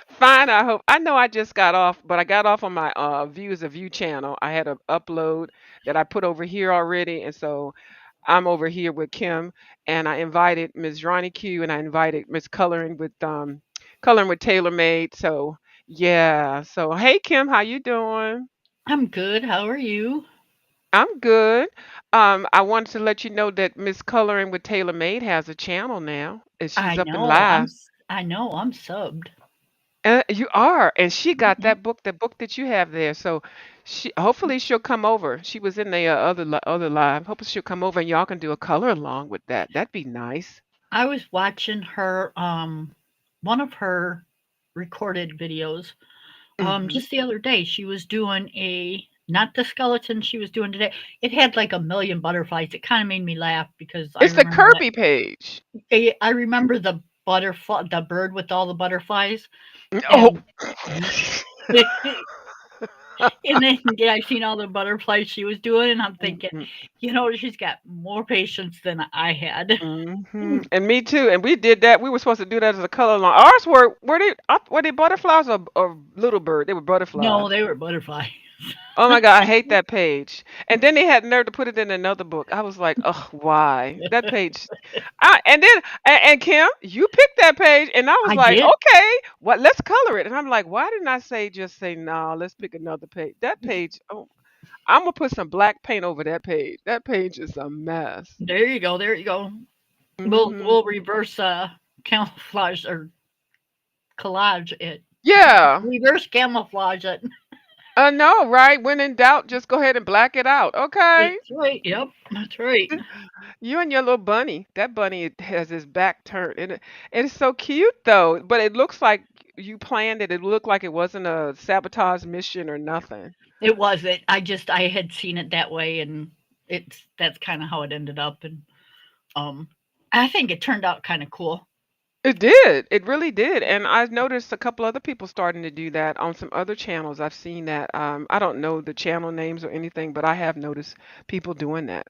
Fine, I hope. I know I just got off, but I got off on my Views of You channel. I had an upload that I put over here already, and so I'm over here with Kim, and I invited Ms. Ronnie Q, and I invited Miss Coloring with Tailor Made. So yeah. So hey Kim, how you doing? I'm good. How are you? I'm good. I wanted to let you know that Miss Coloring with Tailor Made has a channel now, and she's I up and know. live. I know. I'm subbed. You are, and she got Mhm. the book that you have there. So she hopefully she'll come over. She was in the other live. Hopefully she'll come over and y'all can do a color along with that. That'd be nice. I was watching her one of her recorded videos Hmm. just the other day. She was doing a not the skeleton she was doing today. It had like a million butterflies. It kind of made me laugh because I It's the remember that Kirby page. I remember the butterfly the bird with all the butterflies Oh. and and then yeah, I seen all the butterflies she was doing, and I'm thinking, she's got more patience than I had. Mm-hmm. And me too. And we did that. We were supposed to do that as a color line. Ours were they butterflies or little bird? They were No, butterflies. they were butterflies. Oh my God, I hate that page. And then they had nerve to put it in another book. I was like, oh, why? That page. And then and Kim, you picked that page, and I was I like, did. okay, what? Let's color it. And I'm like, why didn't I just say no? Let's pick another page. That page. Oh, I'm gonna put some black paint over that page. That page is a mess. There you go. There you go. Hmm. We'll reverse camouflage or collage it. Yeah. Reverse camouflage it. No, right? When in doubt, just go ahead and black it out. Okay. That's right. Yep, that's right. You and your little bunny. That bunny has his back turned. It is so cute though. But it looks like you planned it. It looked like it wasn't a sabotage mission or nothing. It wasn't. I had seen it that way, and that's kind of how it ended up. And um, I think it turned out kind of cool. It did. It really did. And I've noticed a couple other people starting to do that on some other channels. I've seen that. I don't know the channel names or anything, but I have noticed people doing that.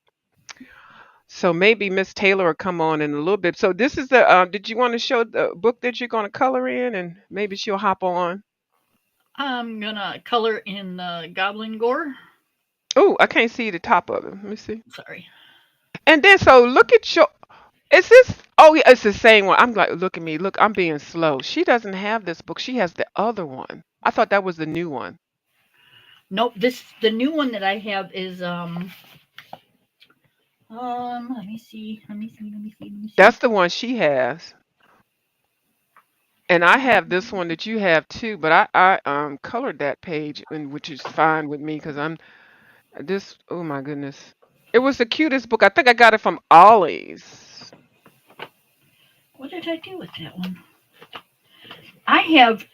So maybe Miss Taylor will come on in a little bit. So this is the. Did you want to show the book that you're going to color in, and maybe she'll hop on? I'm gonna color in Goblin Gore. Oh, I can't see the top of it. Let me see. Sorry. And then so look at your. Is this? Oh yeah, it's the same one. I'm like, look at me. Look, I'm being slow. She doesn't have this book. She has the other one. I thought that was the new one. Nope. This the new one that I have is let me see. Let me see. Let me see. Let me see. That's the one she has. And I have this one that you have too, but I colored that page, and which is fine with me because I'm this. Oh my goodness, it was the cutest book. I think I got it from Ollie's. What did I do with that one? I have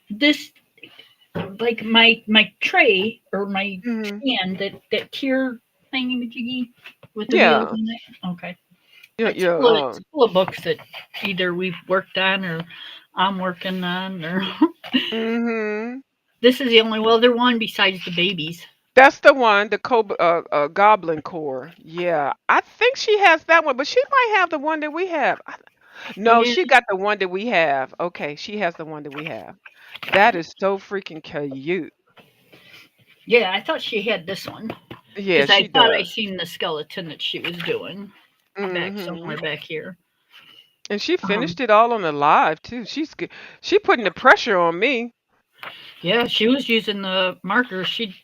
this like my tray or my Hmm. stand that tier thingy majiggy with the wheels Yeah, in it. Okay. yeah, It's yeah. full of books that either we've worked on or I'm working on or Hmm. this is the only other one besides the babies. That's the one, the Goblin Core. Yeah, I think she has that one, but she might have the one that we have. No, Yeah. she got the one that we have. Okay, she has the one that we have. That is so freaking cute. Yeah, I thought she had this one Yeah, because I she thought I does. seen the skeleton that she was doing back Hmm. somewhere back here. And she Um, finished it all on the live too. She putting the pressure on me. yeah, she was using the marker. She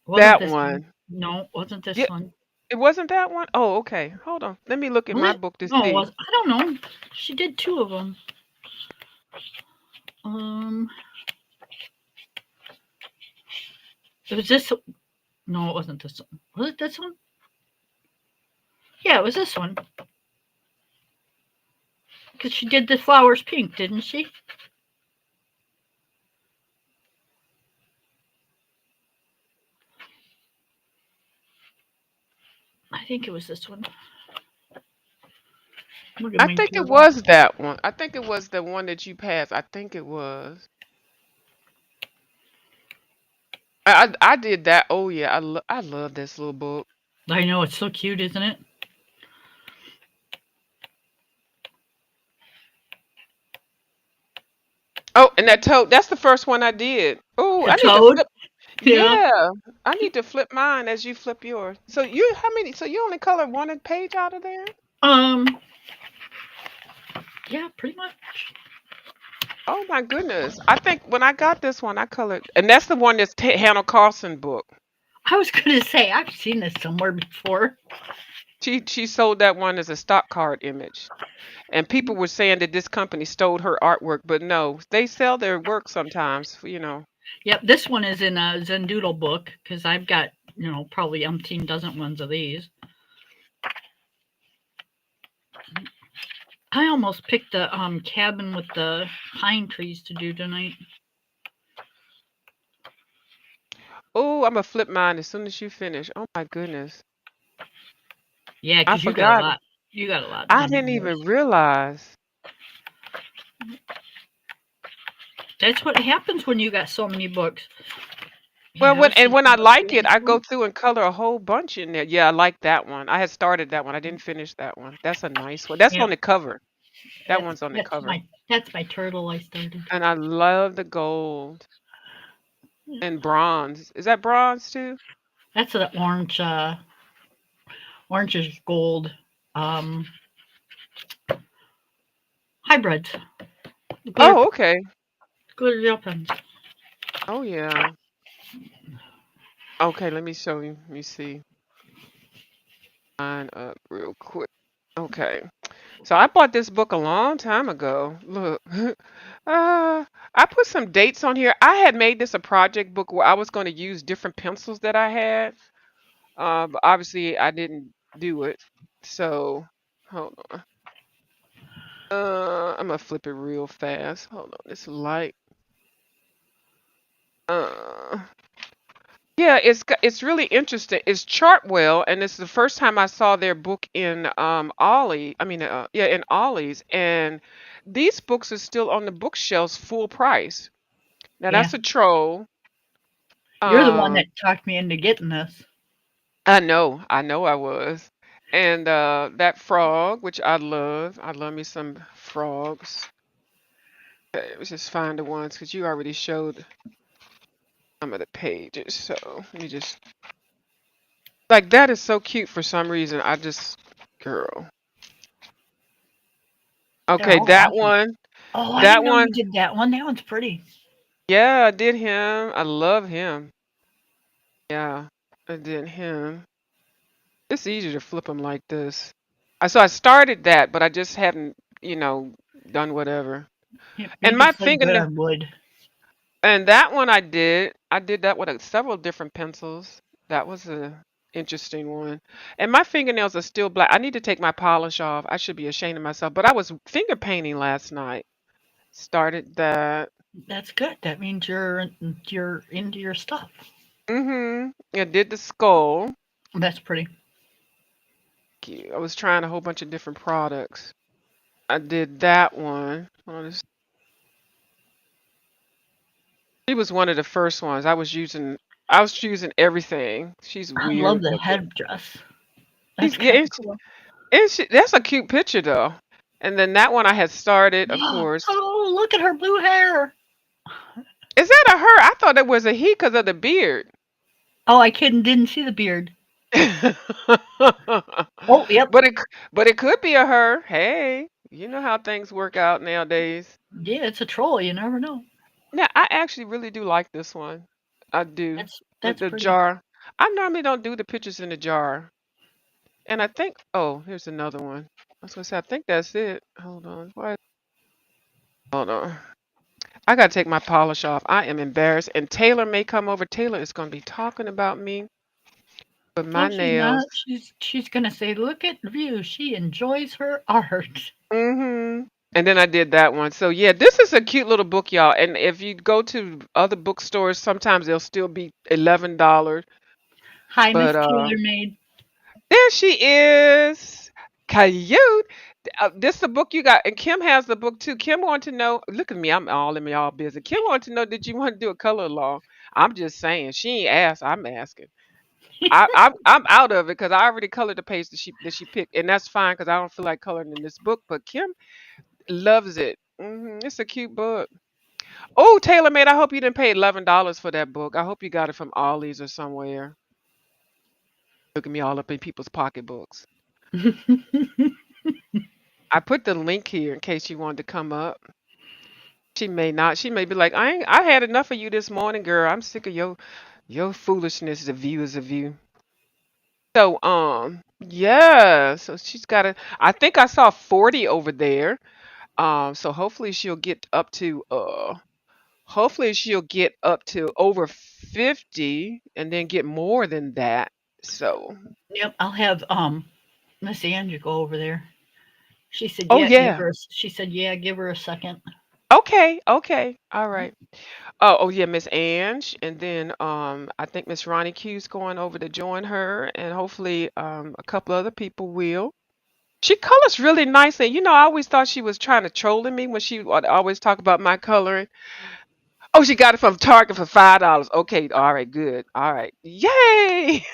wasn't That this one. one. No, wasn't Yeah, this one. it wasn't that one. Oh, okay. Hold on. Let me look at Was my it? book to No, it see. was. I don't know. She did two of them. Um, it was this. No, it wasn't this one. Was it this one? Yeah, it was this one. Because she did the flowers pink, didn't she? I think it was this one. Look at I my think it journal. was that one. I think it was the one that you passed. I think it was. I did that. Oh yeah, I love this little book. I know it's so cute, isn't it? Oh, and that toad, that's the first one I did. Oh, A I need to toad. flip. Yeah. Yeah, I need to flip mine as you flip yours. So you, how many? So you only color one a page out of there? Um. Yeah, pretty much. Oh my goodness. I think when I got this one, I colored, and that's the one that's Hannah Carlson book. I was gonna say I've seen this somewhere before. She sold that one as a stock card image. And people were saying that this company stole her artwork, but no, they sell their work sometimes, you know. Yep, this one is in a Zendoodle book because I've got probably umpteen dozen ones of these. I almost picked the cabin with the pine trees to do tonight. Oh, I'm gonna flip mine as soon as you finish. Oh my goodness. Yeah, I because you got a forgot. lot. You got a lot I done didn't on even yours. realize. That's what happens when you got so many books. Well, Yeah, I was when thinking I about like it, doing I go some. through and color a whole bunch in there. Yeah, I like that one. I had started that one. I didn't finish that one. That's a nice one. That's on Yep, the cover. That that's one's on the that's cover. my turtle I started. And I love the gold and bronze. Is that bronze too? That's an orange. Orange is gold. Um, hybrids. Glitter Oh, okay. glitter gel pens. Oh yeah. Okay, let me show you. Let me see mine up real quick. Okay. So I bought this book a long time ago. Look, I put some dates on here. I had made this a project book where I was going to use different pencils that I had. But obviously I didn't do it. So hold on. I'm gonna flip it real fast. Hold on. It's light. Uh, yeah, it's really interesting. It's Chartwell, and it's the first time I saw their book in Ollie. I mean, yeah, in Ollie's, and these books are still on the bookshelves full price. Now Yeah, that's a troll. you're the one Um, that talked me into getting this. I know I was, and that frog, which I love me some frogs. Okay, let's just find the ones because you already showed some of the pages. So let me just like that is so cute for some reason. I just girl. They're Okay, all that awesome. one. Oh, I That didn't know you one. did that one. That one's pretty. Yeah, I did him. I love him. Yeah, I did him. It's easy to flip them like this. So I started that, but I just hadn't, you know, done whatever. Yep, you And my just look good fingernail, on wood. and that one I did. I did that with several different pencils. That was a interesting one. And my fingernails are still black. I need to take my polish off. I should be ashamed of myself. But I was finger painting last night. Started that. That's good. That means you're into your stuff. I did the skull. That's pretty. I was trying a whole bunch of different products. I did that one. She was one of the first ones. I was using everything. She's I weird love the looking. headdress. That's Yeah, kind of cool. that's a cute picture though. And then that one I had started, of course. Oh, look at her blue hair. Is that a her? I thought it was a he because of the beard. Oh, I didn't see the beard. but Oh, yep. it could be a her. Hey, you know how things work out nowadays. Yeah, it's a troll. You never know. Now, I actually really do like this one. I do. That's The pretty. jar. I normally don't do the pictures in the jar. And I think, oh, here's another one. I was gonna say, I think that's it. Hold on. What? Hold on. I gotta take my polish off. I am embarrassed. And Taylor may come over. Taylor is gonna be talking about me with my No, she's nails. not. She's gonna say, "Look at View. She enjoys her art." And then I did that one. So yeah, this is a cute little book, y'all. And if you go to other bookstores, sometimes they'll still be $11. Hi, But Miss Taylor Made. there she is. Cute. This is the book you got, and Kim has the book too. Kim wanted to know. Look at me, I'm all in y'all business. Kim wanted to know, did you want to do a color along? I'm just saying. She ain't asked. I'm asking. I'm out of it because I already colored the page that she picked, and that's fine because I don't feel like coloring in this book. But Kim loves it. It's a cute book. Oh, TaylorMade, I hope you didn't pay $11 for that book. I hope you got it from Ollie's or somewhere. Looking me all up in people's pocketbooks. I put the link here in case you wanted to come up. She may not. She may be like, I had enough of you this morning, girl. I'm sick of your foolishness. The view is a view. So yeah. So she's got a. I think I saw 40 over there. So hopefully she'll get up to over 50 and then get more than that. So Yep, I'll have Miss Angie go over there. She said, oh "Yeah, give yeah. her." She said, "Yeah, give her a second." Okay, okay. All right. Oh yeah, Miss Ange, and then I think Miss Ronnie Q's going over to join her, and hopefully a couple other people will. She colors really nicely. You know, I always thought she was trying to trolling me when she would always talk about my coloring. Oh, she got it from Target for $5. Okay, all right, good. All right. Yay!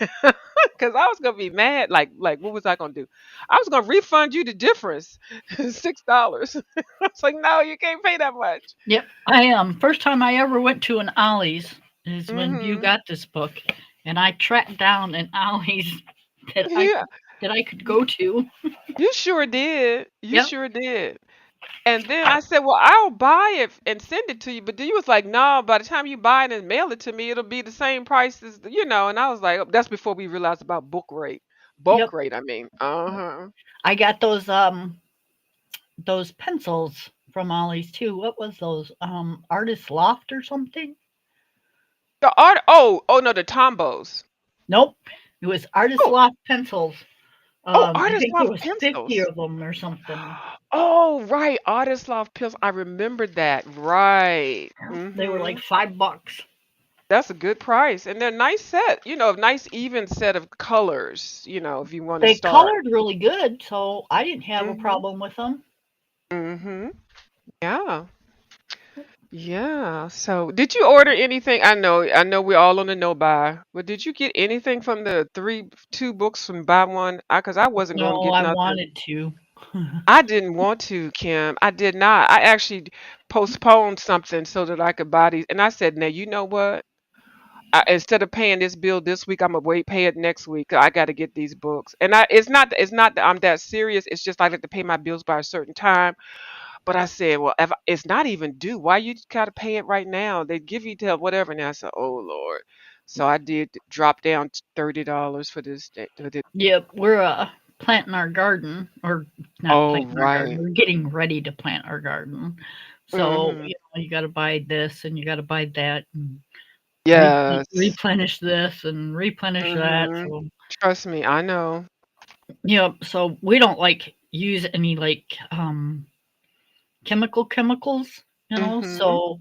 Cuz I was going to be mad like what was I going to do? I was going to refund you the difference. $6. I was like, "No, you can't pay that much." Yep, I am. First time I ever went to an Ollie's is when you Mhm. got this book, and I tracked down an Ollie's that I Yeah, that I could go to. you sure did. You Yep. sure did. And then I said, "Well, I'll buy it and send it to you." But then you was like, "No, by the time you buy it and mail it to me, it'll be the same price as And I was like, oh, "That's before we realized about book rate, bulk Yep. rate. I mean, uh huh." I got those pencils from Ollie's too. What was those? Artist Loft or something? The art. Oh no, the Tombos. Nope. It was Artist Oh, Loft pencils. oh, I Artist think there Loft was 50 pencils. of them or something. Oh, right, Artist Loft pencils. I remember that. Right. They were like Mhm. $5. That's a good price, and they're nice set. A nice even set of colors. If you want to They start. colored really good, so I didn't have a Mhm. problem with them. Mhm. Yeah. Yeah. So, did you order anything? I know we're all on the no buy, but did you get anything from the two books from buy one? Because I wasn't going to No, get I nothing. wanted to. I didn't want to, Kim. I did not. I actually postponed something so that I could buy these. And I said, now, you know what? Instead of paying this bill this week, I'm gonna wait, pay it next week. I got to get these books. And it's not that I'm that serious. It's just I like to pay my bills by a certain time. But I said, well, if it's not even due, why you gotta pay it right now? They give you till whatever. And I said, oh Lord. So I did drop down to $30 for this. Yep, we're planting our garden, or not Oh planting our garden. right. We're getting ready to plant our garden. So Mm-hmm. you got to buy this and you got to buy that and Yes. replenish this and replenish that. Mm-hmm. So Trust me, I know. so we don't like use any like chemicals, Mm-hmm. so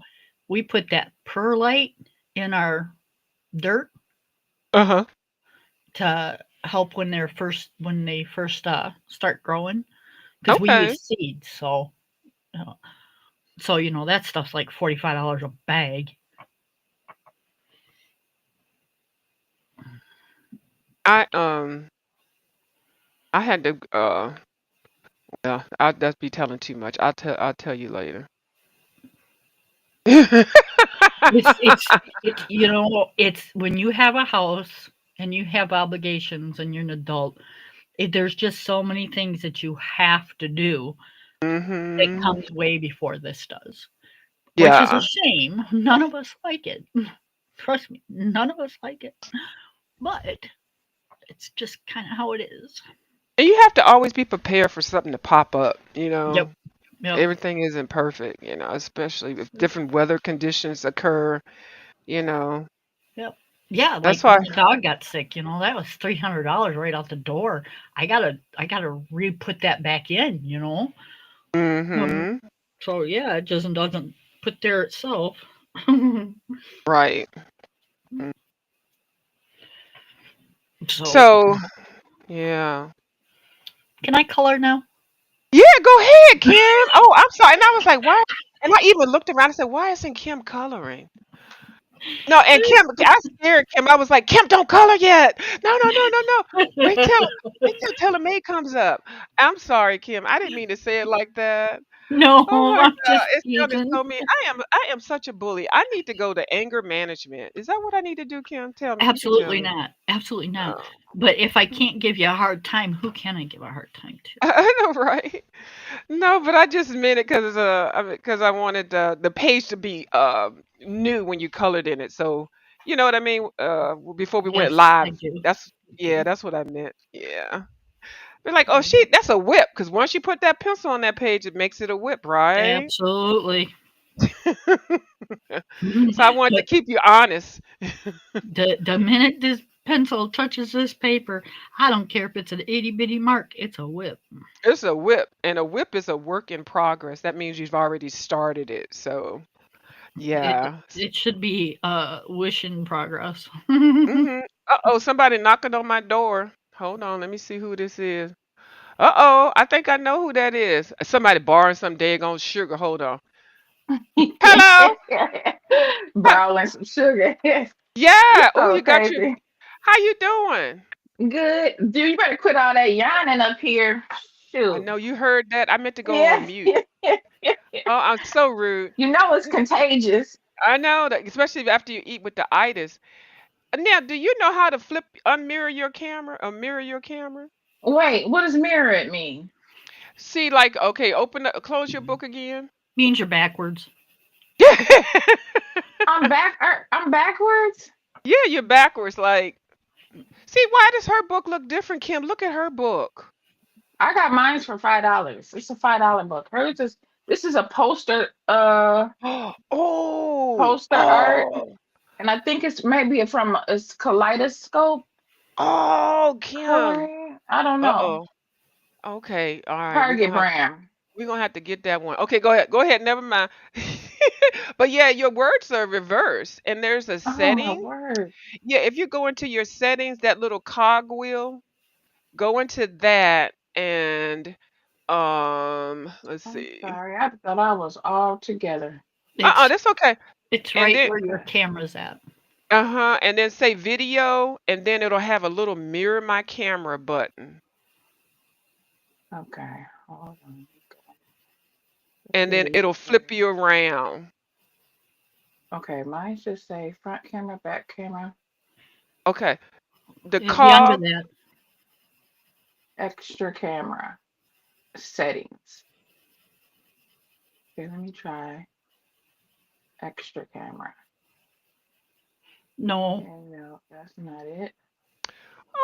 we put that perlite in our dirt Uh-huh. to help when they first start growing, because we Okay. use seeds. Uh, so that stuff's like $45 a bag. I had to well, I'll just be telling too much. I'll tell you later. It's when you have a house and you have obligations and you're an adult, there's just so many things that you have to do that Mm-hmm. comes way before this does, which is a Yeah. shame. None of us like it. Trust me, none of us like it. But it's just kind of how it is. And you have to always be prepared for something to pop up. Yep. Yep. Everything isn't perfect, especially if different weather conditions occur. Yep. Yeah, That's like why. when the dog got sick, that was $300 right out the door. I gotta re-put that back in. Um, Mm-hmm. so yeah, it just doesn't put there itself. Right. Mm. So So, yeah. can I color now? Yeah, go ahead, Kim. Oh, I'm sorry. And I was like, why? And I even looked around and said, why isn't Kim coloring? No, and Kim, I scared Kim. I was like, Kim, don't color yet. No, no, no, no, no. Wait till Taylor May comes up. I'm sorry, Kim. I didn't mean to say it like that. No, Oh my I'm God, just it sounded teasing. so mean. I am such a bully. I need to go to anger management. Is that what I need to do, Kim? Tell me. You can tell Absolutely me. not. Absolutely not. Oh. But if I can't give you a hard time, who can I give a hard time to? I know, right? No, but I just meant it because because I wanted the page to be new when you colored in it. So you know what I mean. Before we went Yes, I live, do. that's I yeah, do. that's what I meant. Yeah, they're like, oh, that's a whip. Because once you put that pencil on that page, it makes it a whip, right? Absolutely. So I wanted to But keep you honest. the minute this pencil touches this paper, I don't care if it's an itty bitty mark, it's a whip. It's a whip, and a whip is a work in progress. That means you've already started it. So It yeah. it should be a wish in progress. Mm-hmm. Uh-oh, somebody knocking on my door. Hold on, let me see who this is. Uh-oh, I think I know who that is. Somebody borrowing some daggone sugar. Hold on. Hello? Huh, Borrowing some sugar. You yeah. Oh, so you got your. crazy. How you doing? Good. Dude, you better quit all that yawning up here. I Shoot. know you heard that. I meant to go on Yeah. mute. Oh, I'm so rude. You know it's N- contagious. I know that, especially after you eat with the itis. Now, do you know how to unmirror your camera or mirror your camera? Wait, what does mirror mean? See, like, okay, close your book again. Means you're backwards. I'm backwards. Yeah, you're backwards. Like, see, why does her book look different, Kim? Look at her book. I got mine for $5. It's a $5 book. Hers is this is a Oh, poster art. oh, And I think it's maybe from it's kaleidoscope oh, Kim. coloring. I don't know. Uh-oh. Okay, all right. Target brand. We're gonna have to get that one. Okay, go ahead. Go ahead. Never mind. But yeah, your words are reversed, and there's a Oh my setting. word. Yeah, if you go into your settings, that little cogwheel, go into that, and let's I'm see. sorry. I thought I was all together. It's That's okay. it's And right then where your camera's at. and then say video, and then it'll have a little mirror my camera button, Okay. Hold on. and then Video. it'll flip you around. Okay, mine should say front camera, back camera, Okay, the It'll be under cog. that. extra camera settings. Okay, let me try extra camera. No. And no, that's not it.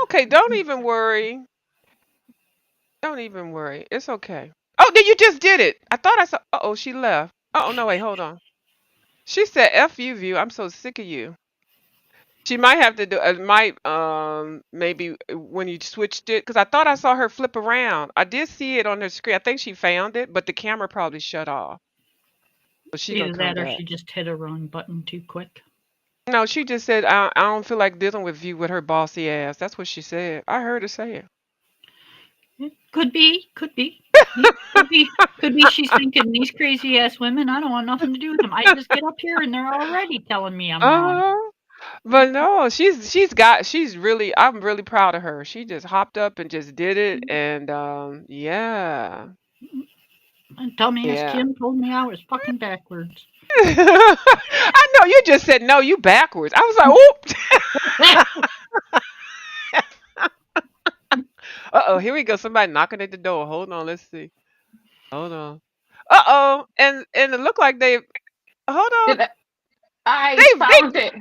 Okay, don't even worry. Don't even worry. It's okay. Oh, then you just did it. I thought I saw. Uh-oh, she left. Oh no, wait, hold on. She said, "F you, view. I'm so sick of you." She might have to do. Might maybe when you switched it, because I thought I saw her flip around. I did see it on her screen. I think she found it, but the camera probably shut off. So she gonna Either come that or back. she just hit a wrong button too quick. No, she just said, I don't feel like dealing with you with her bossy ass. That's what she said. I heard her say it. It could be, could be. Could be, could be she's thinking these crazy ass women, I don't want nothing to do with them. I just get up here and they're already telling me I'm wrong. Uh, but no, she's really I'm really proud of her. She just hopped up and just did it, and yeah. And dumbass Yeah. Kim told me I was fucking backwards. I know you just said no, you backwards. I was like, oops. Uh-oh, here we go. Somebody knocking at the door. Hold on, let's see. Hold on. Uh-oh. And it looked like they hold on. Did I They found it.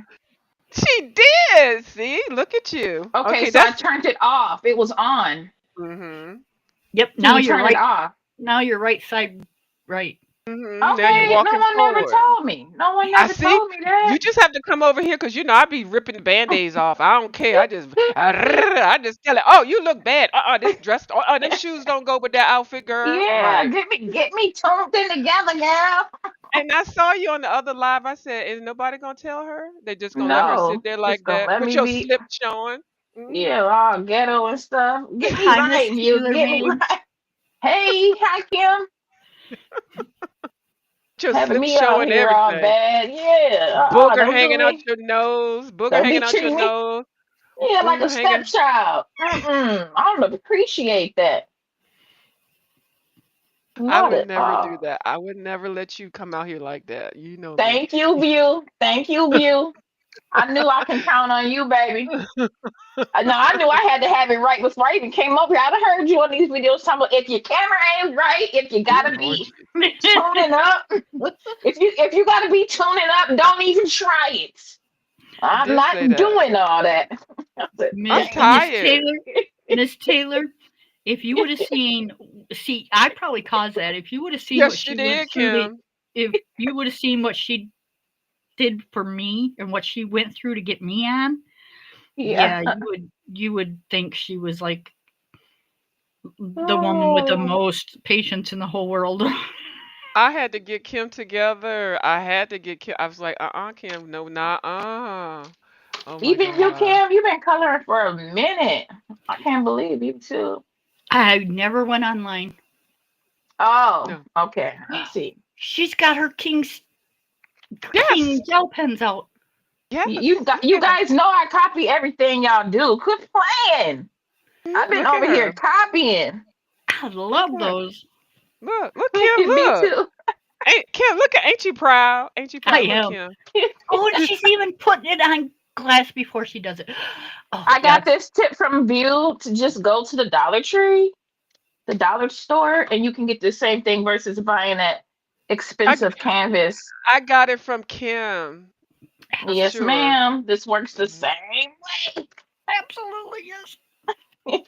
she did. See? Look at you. Okay, Okay, so I that's turned it off. It was on. mhm. Yep, Can now you you're turn it right. off? Now you're right side right. Mhm. Now you're Okay, no walking one never forward. told me. No one I never see. told me that. You just have to come over here because I be ripping band-aids off. I don't care. I just tell it, oh, you look bad. This dress, them shoes don't go with that outfit, girl. Yeah, Right. get me tuned in together, girl. And I saw you on the other live. I said, is nobody gonna tell her? They just gonna let her sit No, there just like gonna that let with me your be. slip showing. Hmm. Yeah, all ghetto and stuff. Get me Hi, Miss right, you Taylor get me Made. right. Hey, hi Kim, With your having slip me out showing here all everything. bad. Yeah, Booger don't do hanging out me. your nose. Booger Don't be hanging out your treating me. nose. Yeah, like a Booger hanging. stepchild. I don't appreciate that. I Not would at never do all. that. I would never let you come out here like that. You know me. Thank you, View. Thank you, View. I knew I can count on you, baby. No, I knew I had to have it right before I even came over here. I'd have heard you on these videos talking about if your camera ain't right, if you Ooh, gotta Lord. be tuning up, if you gotta be tuning up, don't even try it. You I'm did say not that. doing all that. I said, I'm Miss dang. tired. Taylor, Miss Taylor, if you would have seen, see, I probably caused that. If you would have seen what Yes, you she went did, through to, Kim. if you would have seen what she did for me and what she went through to get me on, Yeah. yeah, you would think she was like the woman with the Oh, most patience in the whole world. I had to get Kim together. I had to get Kim. I was like, Kim, no, nah. Oh my even you, God. Kim, you've been coloring for a minute. I can't believe you too. I never went online. Oh, No. okay. I see. She's got her Yes. king gel pens out. Yes. You Yeah. guys know I copy everything y'all do. Quit playing. I've been Look at over here her. copying. I Look love at her. those. Look, Kim, Me look. too. Ain't Kim, look at ain't you proud? Ain't you I proud? Look, am. Kim. Oh, and she's even putting it on glass before she does it. Oh, I got yes. this tip from View to just go to the Dollar Tree, the dollar store, and you can get the same thing versus buying that I expensive canvas. I got it from Kim for Yes, sure. ma'am. This works the Mhm. same Absolutely, yes. way.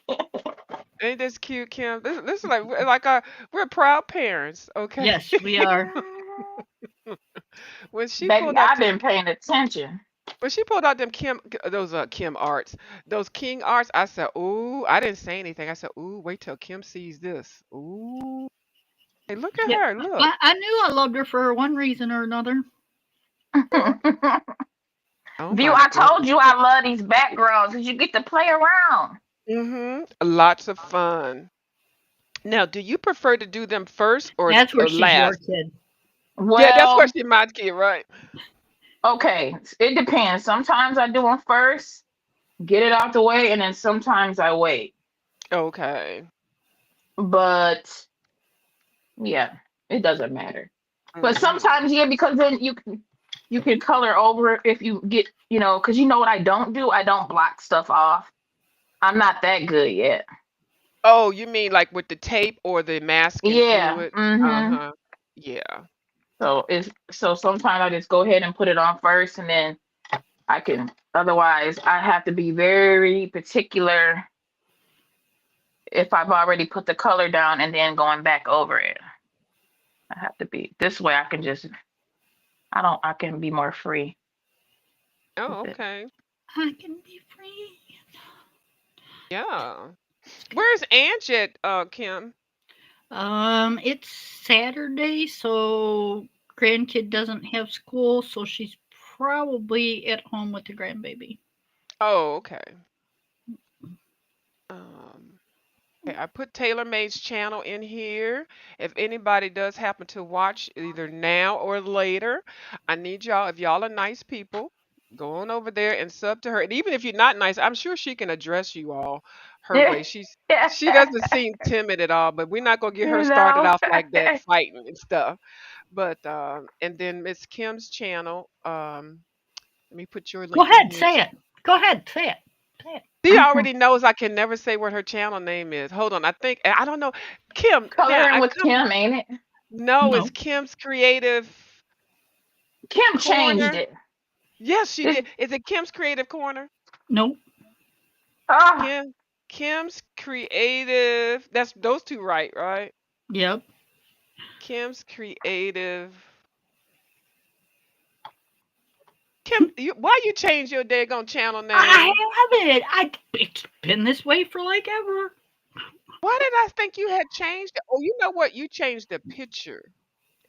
Ain't this cute, Kim? This is like we're proud parents, okay? Yes, we are. When she Baby, pulled out I've them been paying attention. when she pulled out them those Kim arts, those King arts, I said, "Ooh," I didn't say anything. I said, "Ooh, wait till Kim sees this." Ooh. Hey, look at Yeah, her. Look. I knew I loved her for one reason or another. Oh View, my I told goodness. you I love these backgrounds because you get to play around. Lots of fun. Now, do you prefer to do them first That's where or she's your last? kid. Yeah, that's what Well, she might get, right? okay, it depends. Sometimes I do them first, get it out the way, and then sometimes I wait. Okay. But yeah, it doesn't matter. But Hmm. sometimes, yeah, because then you can color over if you get, because you know what I don't do? I don't block stuff off. I'm not that good yet. Oh, you mean like with the tape or the masking Yeah. fluid? Mm-hmm. Uh-huh. Yeah. So sometimes I just go ahead and put it on first, and then I can. Otherwise, I have to be very particular if I've already put the color down and then going back over it. I have to be this way. I can just. I don't. I can be more free with Oh, it. okay. I can be free. Yeah. Where's Angie at, Kim? It's Saturday, so grandkid doesn't have school, so she's probably at home with the grandbaby. Oh, okay. Um, okay, I put TaylorMade's channel in here. If anybody does happen to watch either now or later, I need y'all, if y'all are nice people, go on over there and sub to her. And even if you're not nice, I'm sure she can address you all her Yeah. way. She doesn't seem timid at all, but we're not gonna get her you started know. off like that fighting and stuff. But and then Miss Kim's channel, let me put your Go link in ahead, here say too. it. Go ahead, say it. Say it. She already knows I can never say what her channel name is. Hold on, I don't know. Kim, now Coloring I with come Kim, ain't it? no, it's No, Kim's Creative Kim changed Corner. it. Yes, she This. did. Is it Kim's Creative Corner? no. Oh, Kim Kim's Creative. That's those two right? Yep. Kim's Creative. Kim, why you change your daggone channel I name? have it. It's been this way for like ever. Why did I think you had changed it? Oh, you know what? You changed the picture.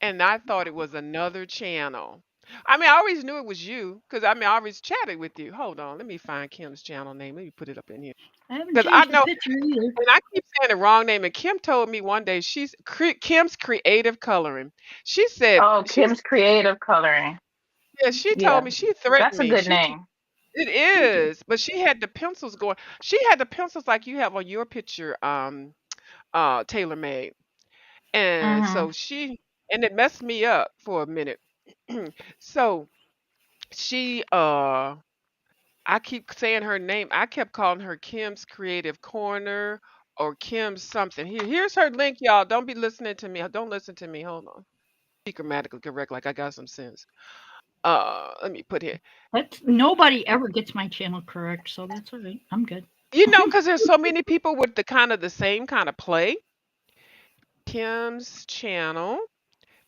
And I thought it was another channel. I mean, I always knew it was you because I mean, I always chatted with you. Hold on, let me find Kim's channel name. Let me put it up in here I haven't because I changed the know, picture either. and I keep saying the wrong name. And Kim told me one day Kim's Creative Coloring. She said oh, Kim's creative coloring. yeah, she told Yeah, me she threatened that's a me. good name. It is, but she had the pencils going. She had the pencils like you have on your picture, Tailor Made. And Mm-hmm. so and it messed me up for a minute. So she I keep saying her name. I kept calling her Kim's Creative Corner or Kim's something. Here's her link, y'all. Don't be listening to me. Don't listen to me. Hold on. Be grammatically correct, like I got some sense. Let me put here. That's nobody ever gets my channel correct, so that's all right. I'm good. Because there's so many people with the same kind of play. Kim's channel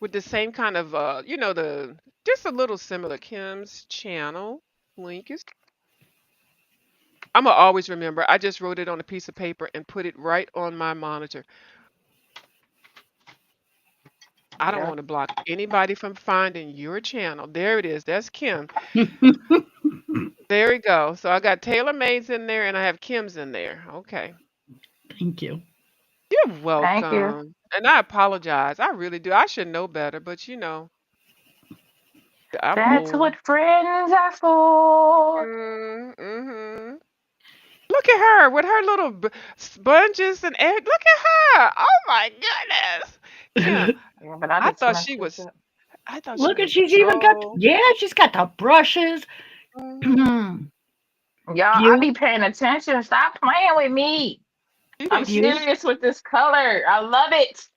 with the same kind of the just a little similar. Kim's channel link is. I'm gonna always remember. I just wrote it on a piece of paper and put it right on my monitor. I don't Yeah. want to block anybody from finding your channel. There it is. That's Kim. There we go. So I got Taylor Made's in there and I have Kim's in there. Okay. Thank you. You're Thank you. welcome. And I apologize. I really do. I should know better, but I'm That's old. what friends are for. Mm-hmm. Look at her with her little sponges and egg. Look at her. Oh my goodness. Kim, Yeah, but I I need to thought mess she this was up. I thought she Look at was she's even got so she's got the brushes. mhm. Beautiful. Y'all, I be paying attention. Stop playing with me. She I'm was serious with this color. I love it.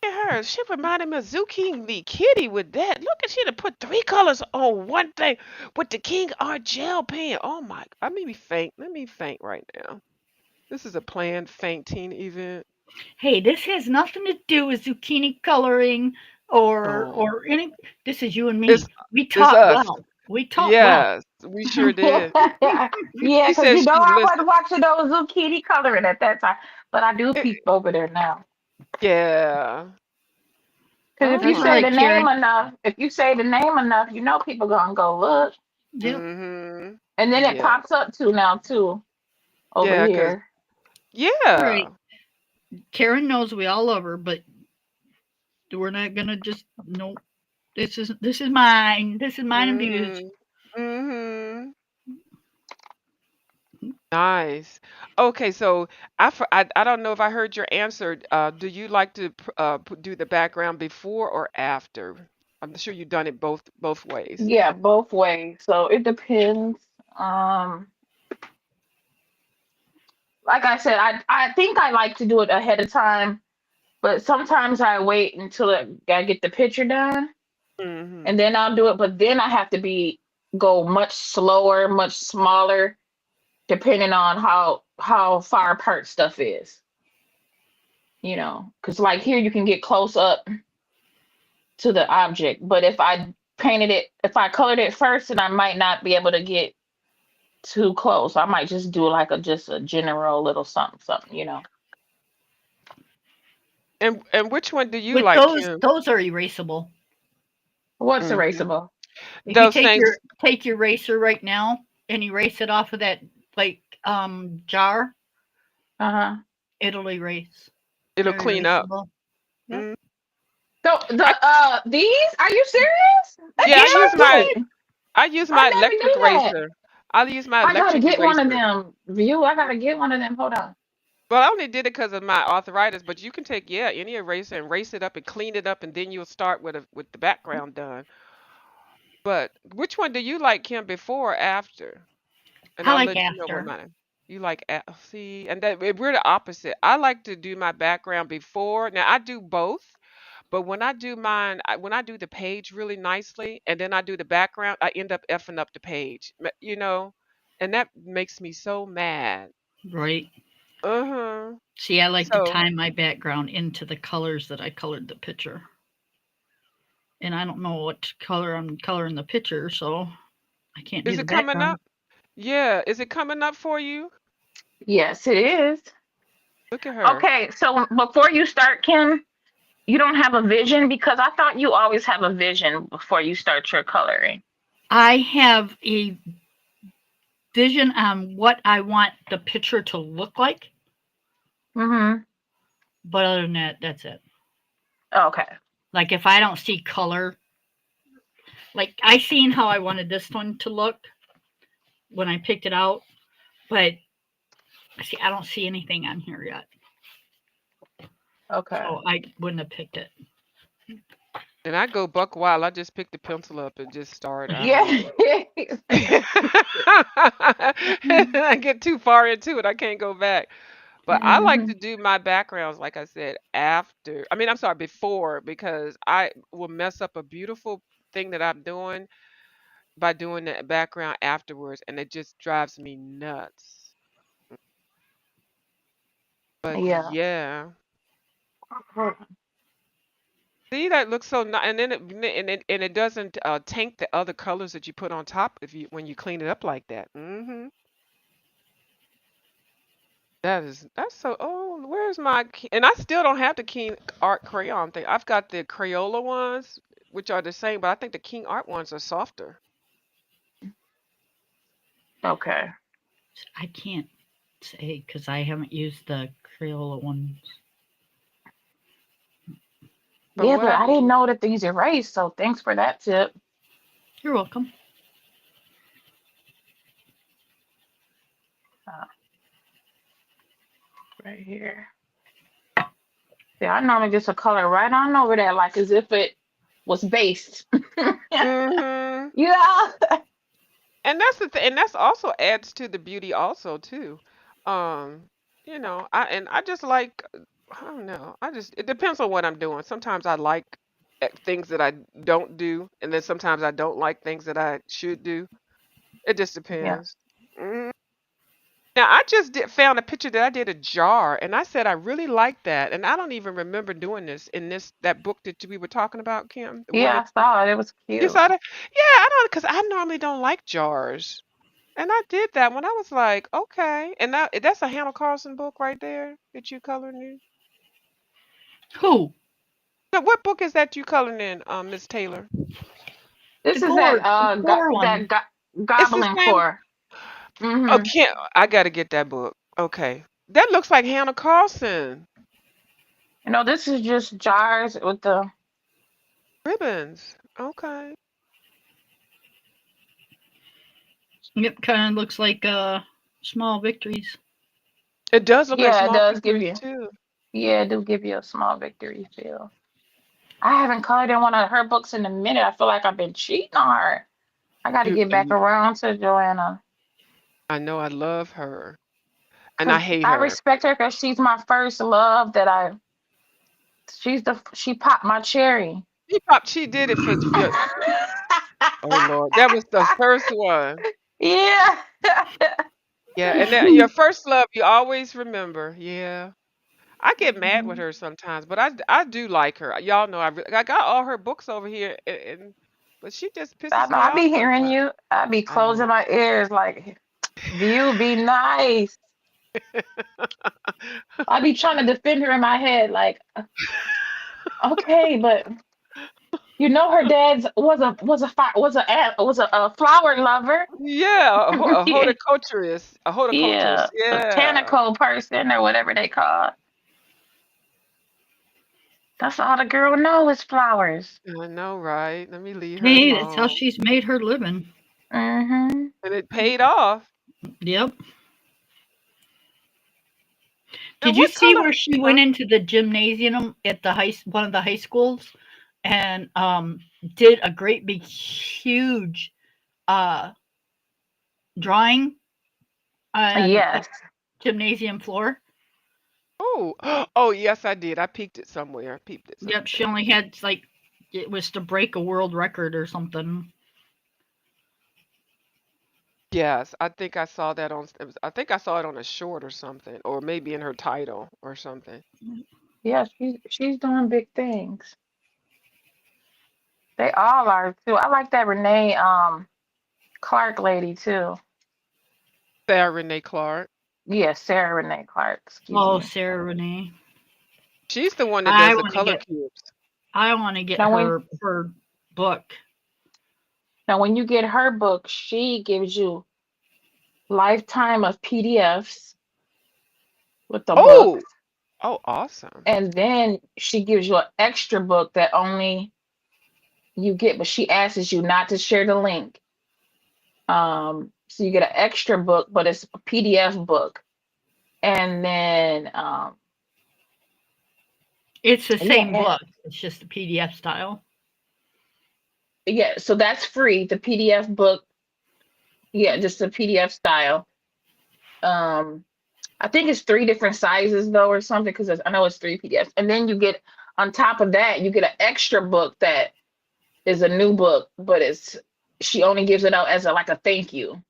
Look at her. She reminded me of Zucchini Kitty with that. Look at she to put 3 colors on one thing with the King Art gel pen. Oh my! I made me faint. Let me faint right now. This is a planned fainting event. Hey, this has nothing to do with zucchini coloring Oh, or any. This is you and it's me. We it's taught us. well. We taught well. Yes, we sure did. Yeah, She because said you know she I listened. wasn't watching those zucchini coloring at that time. But I do peep It, over there now. yeah. Because if All you That's all say right. right, the name Karen. enough, you know people gonna go look. Yep. Mm-hmm. And then it Yeah. pops up too over Yeah. Cause here. Right. yeah. Karen knows we all love her, but we're not gonna just no. This is mine. This is mine and Beau's. Mm-hmm. Mm-hmm. Nice. Okay, so I don't know if I heard your answer. Do you like to do the background before or after? I'm sure you've done it both ways. Yeah, both ways. So it depends. Um, like I said, I think I like to do it ahead of time, but sometimes I wait until I get the picture done Mm-hmm. and then I'll do it. But then I have to go much slower, much smaller, depending on how far apart stuff is. Because like here you can get close up to the object, but if I colored it first, then I might not be able to get too close. I might just do like just a general little something. And which one do you With like, Kim? those are erasable. What's Mm-hmm. erasable? If you Those things. take your eraser right now and erase it off of that like jar, Uh-huh. it'll erase. It'll They're clean up. erasable. Yep. Mm. So I, these, are you serious? That's yeah, Yeah, interesting. I use I my never electric knew that. eraser. I use my I gotta electric get one of eraser. them. I gotta get one of them. Hold on. Well, I only did it because of my arthritis, but you can take any eraser and erase it up and clean it up, and then you'll start with the background done. But which one do you like, Kim, before or after? And I I'll like let you know what after. mine. You like see, and we're the opposite. I like to do my background before. Now I do both, but when I do mine, when I do the page really nicely, and then I do the background, I end up effing up the page. And that makes me so mad. Right. Uh-huh. See, I like to So, tie my background into the colors that I colored the picture. And I don't know what color I'm coloring the picture, so I can't do is the it coming background. up? Yeah, is it coming up for you? Yes, it is. Look at her. Okay, so before you start, Kim, you don't have a vision because I thought you always have a vision before you start your coloring. I have a vision on what I want the picture to look like, Mm-hmm. but other than that, that's it. Okay. Like if I don't see color, like I seen how I wanted this one to look when I picked it out, but see, I don't see anything on here yet. Okay. so I wouldn't have picked it. And I go buck wild. I just pick the pencil up and just start. I Yeah. mean, I get too far into it. I can't go back. But I like to Mhm. do my backgrounds, like I said, after. I mean, I'm sorry, before, because I will mess up a beautiful thing that I'm doing by doing the background afterwards, and it just drives me nuts. But Yeah. yeah. See, that looks so nice, and then it doesn't taint the other colors that you put on top if you when you clean it up like that. That's so. Oh, where's my? And I still don't have the King Art crayon thing. I've got the Crayola ones, which are the same, but I think the King Art ones are softer. Okay. I can't say because I haven't used the Crayola ones. But Yeah, what but I I need, didn't know that these erase, so thanks for that tip. You're welcome. Uh, right here. Yeah, I normally just a color right on over there, like as if it was based. hmm Yeah. and that's the thing, and that's also adds to the beauty also too. Um, I just like, I don't know. It depends on what I'm doing. Sometimes I like things that I don't do, and then sometimes I don't like things that I should do. It just Yeah. depends. Mhm. Now I just found a picture that I did a jar, and I said I really like that, and I don't even remember doing this in that book that we were talking about, Kim. The one Yeah, that I saw it. It was you cute. saw that? Yeah, I don't, because I normally don't like jars, and I did that one. I was like, okay, and that's a Hannah Carlson book right there that you coloring in. Who? So what book is that you coloring in, Miss Taylor? The This is that gore, the gore one. It's the Goblin same. core. Oh, Mm-hmm. can't I gotta get that book. Okay, that looks like Hannah Carlson This is just jars with the ribbons. Okay. Yep, kind of looks like small victories. It does look like yeah, it small does give victories you too. yeah, it do give you a small victory feel. I haven't colored in one of her books in a minute. I feel like I've been cheating on her. I got to You, get back you- around to Joanna I know I love her, and I because hate I her. respect her because she's my first love that she popped my cherry. She did it for your. Oh Lord, that was the first one. Yeah. Yeah, and that, your first love, you always remember. Yeah, I get mad with her sometimes, but I do like her. Y'all know I got all her books over here, but she just I pisses know me I off be hearing sometimes. you. I be I know. closing my ears like, view be nice. I be trying to defend her in my head, like, okay, but her dad's was a flower lover. Yeah, a Yeah, horticulturist, a yeah, horticulturist. Yeah, botanical person or whatever they call it. That's all the girl know is flowers. I know, right? Let me leave her Hey, that's how alone. she's made her living. Mm-hmm. And it paid off. Yep. Now, Did you what see color? where she Huh? went into the gymnasium at one of the high schools and did a great big huge uh drawing on the Yes. gymnasium floor? Oh, oh yes, I did. I peeked it somewhere. I peeped it Yep, she something. only had like it was to break a world record or something. Yes, I think I saw that I think I saw it on a short or something, or maybe in her title or something. Yeah, she's doing big things. They all are too. I like that Renee Clark lady too. Sarah Renee Clark. Yeah, Sarah Renee Clark, excuse Oh, me. Sarah Renee. She's the one that I does the want to color get cubes. I want to get Now when her book. now when you get her book, she gives you lifetime of PDFs with the Oh, books, oh, awesome. and then she gives you an extra book that only you get, but she asks you not to share the link. So you get an extra book, but it's a PDF book. And then It's the Yeah, same book. It's just a PDF style. yeah. So that's free. The PDF book, yeah, just a PDF style. Um, I think it's three different sizes though, or something, because I know it's three PDFs. And then you get on top of that, you get an extra book that is a new book, but it's she only gives it out as a like a thank you,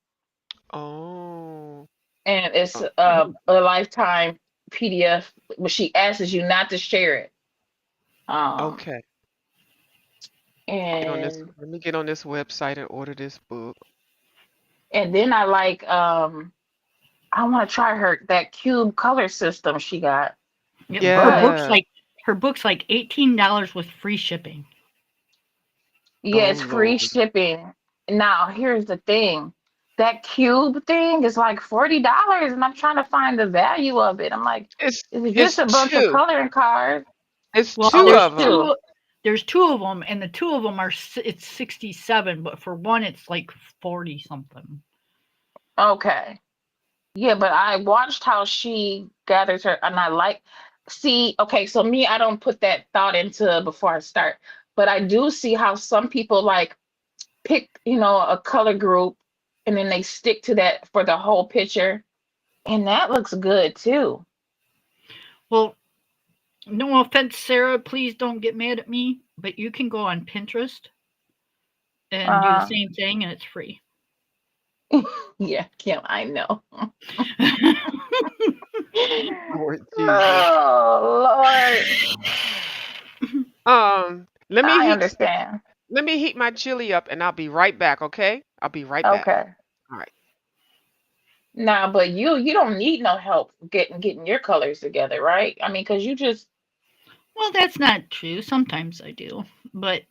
Oh. and it's Oh, a lifetime PDF, but she asks you not to share it. Um, okay. Get on this. and Let me get on this website and order this book. then I like I want to try her that cube color system she got, Yep, but Yeah. her book's like $18 with free shipping. yeah, Oh it's free Lord. shipping. Now, here's the thing. That cube thing is like $40, and I'm trying to find the value of it. I'm like, It's is it just it's a bunch of two. coloring cards? It's Well, two Oh, there's of them. two. two. There's two of them, and the two of them are it's 67, but for one it's like 40 something. Okay. Yeah, but I watched how she gathers her, and I like, see, okay, so me, I don't put that thought into before I start, but I do see how some people like pick, a color group, and then they stick to that for the whole picture, and that looks good too. Well, no offense, Sarah. Please don't get mad at me, but you can go on Pinterest and do the Uh, same thing, and it's free. yeah, Kim, I know. Lord Jesus. Oh, Lord. Let me I heat understand. let me heat my chili up and I'll be right back, okay? I'll be right back. Okay. All right. Nah, but you don't need no help getting your colors together, right? I mean, because you just Well, that's not true. Sometimes I do, but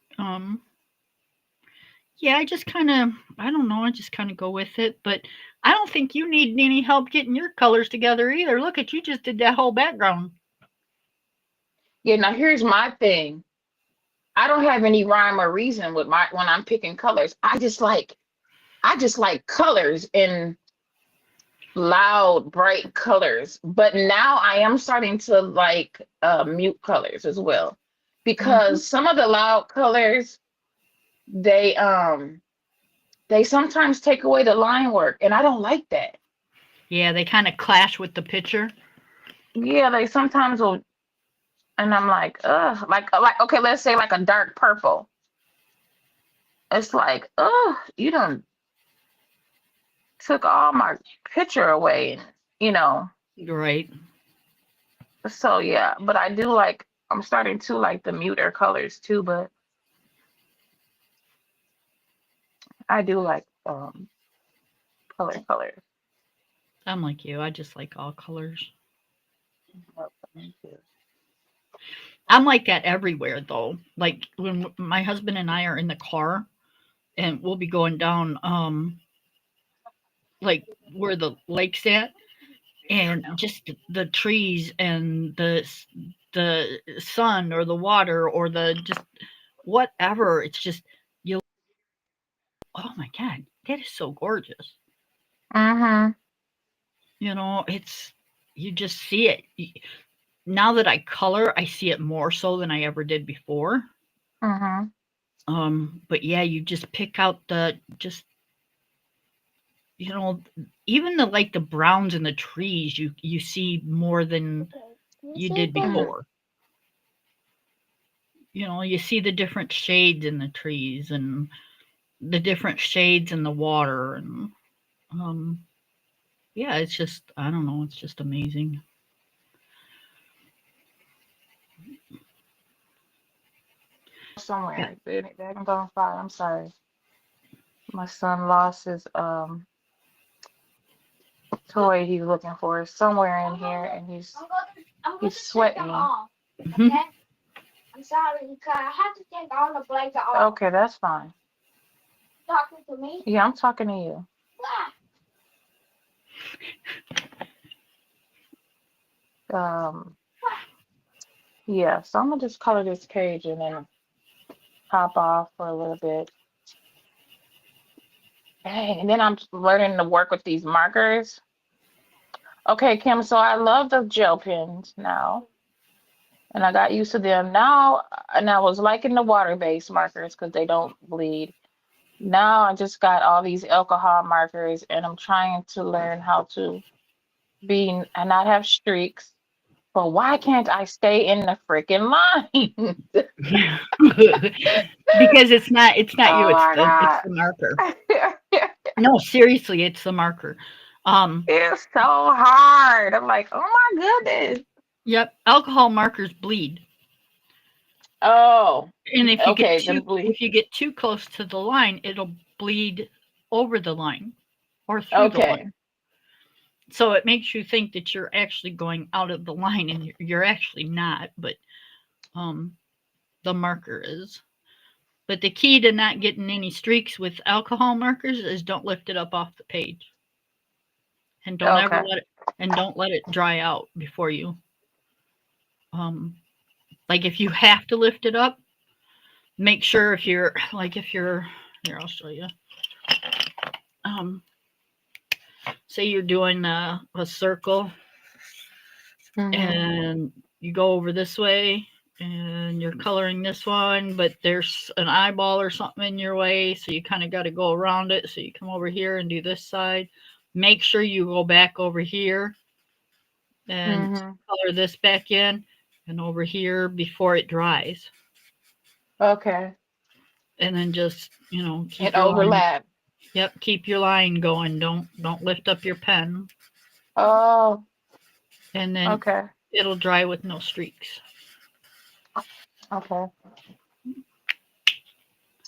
yeah, I just kind of I don't know. I just kind of go with it, but I don't think you need any help getting your colors together either. Look at you just did that whole background. yeah. Now here's my thing. I don't have any rhyme or reason with my when I'm picking colors. I just like colors in loud, bright colors. But now I am starting to like mute colors as well, Hmm. because some of the loud colors they they sometimes take away the line work, and I don't like that. Yeah, they kind of clash with the picture. Yeah, they sometimes will, and I'm like, ugh, like okay, let's say like a dark purple. It's like, ugh, you done took all my picture away, you know. Right. So yeah, but I do like. I'm starting to like the muter colors too, but I do like colors. I'm like you. I just like all colors. Oh, me too. I'm like that everywhere though. Like when my husband and I are in the car and we'll be going down like where the lake's at and just the trees and the sun or the water or the just whatever. It's just you. Oh my god, that is so gorgeous. Mhm. It's you just see it. Now that I color, I see it more so than I ever did before. Mhm. But yeah, you just pick out the just you know even the like the browns in the trees you see more than you did Mhm. before. You see the different shades in the trees and the different shades in the water and um yeah, it's just I don't know, it's just amazing. Yeah. Somewhere. They haven't gone far. I'm sorry. My son lost his toy he's looking for somewhere in here, and he's sweating me. Mhm. Okay, that's fine. Yeah, I'm talking to you. Um, yeah, so I'm gonna just color this page and then hop off for a little bit. Dang, and then I'm learning to work with these markers. Okay, Kim, so I love the gel pens now. and I got used to them. Now, and I was liking the water-based markers because they don't bleed. Now I just got all these alcohol markers, and I'm trying to learn how to be and not have streaks. But why can't I stay in the freaking line? Because it's not you, Oh my it's God. the marker. No, seriously, it's the marker. It's so hard. I'm like, oh my goodness. Yep, alcohol markers bleed. Oh, And okay. Then if you get too close to the line, it'll bleed over the line or through the okay. line. So it makes you think that you're actually going out of the line, and you're actually not, but the marker is. But the key to not getting any streaks with alcohol markers is don't lift it up off the page. And don't ever Okay. let it dry out before you like if you have to lift it up, make sure if you're here, I'll show you. Say you're doing a circle, and you go over this way and you're coloring this one, but there's an eyeball or something in your way, so you kind of got to go around it. So you come over here and do this side. Make sure you go back over here and color this back in and over here before it dries. Okay. And then just, keep It your line. overlap. Yep, keep your line going. Don't lift up your pen. Oh, And then okay. it'll dry with no streaks. Okay.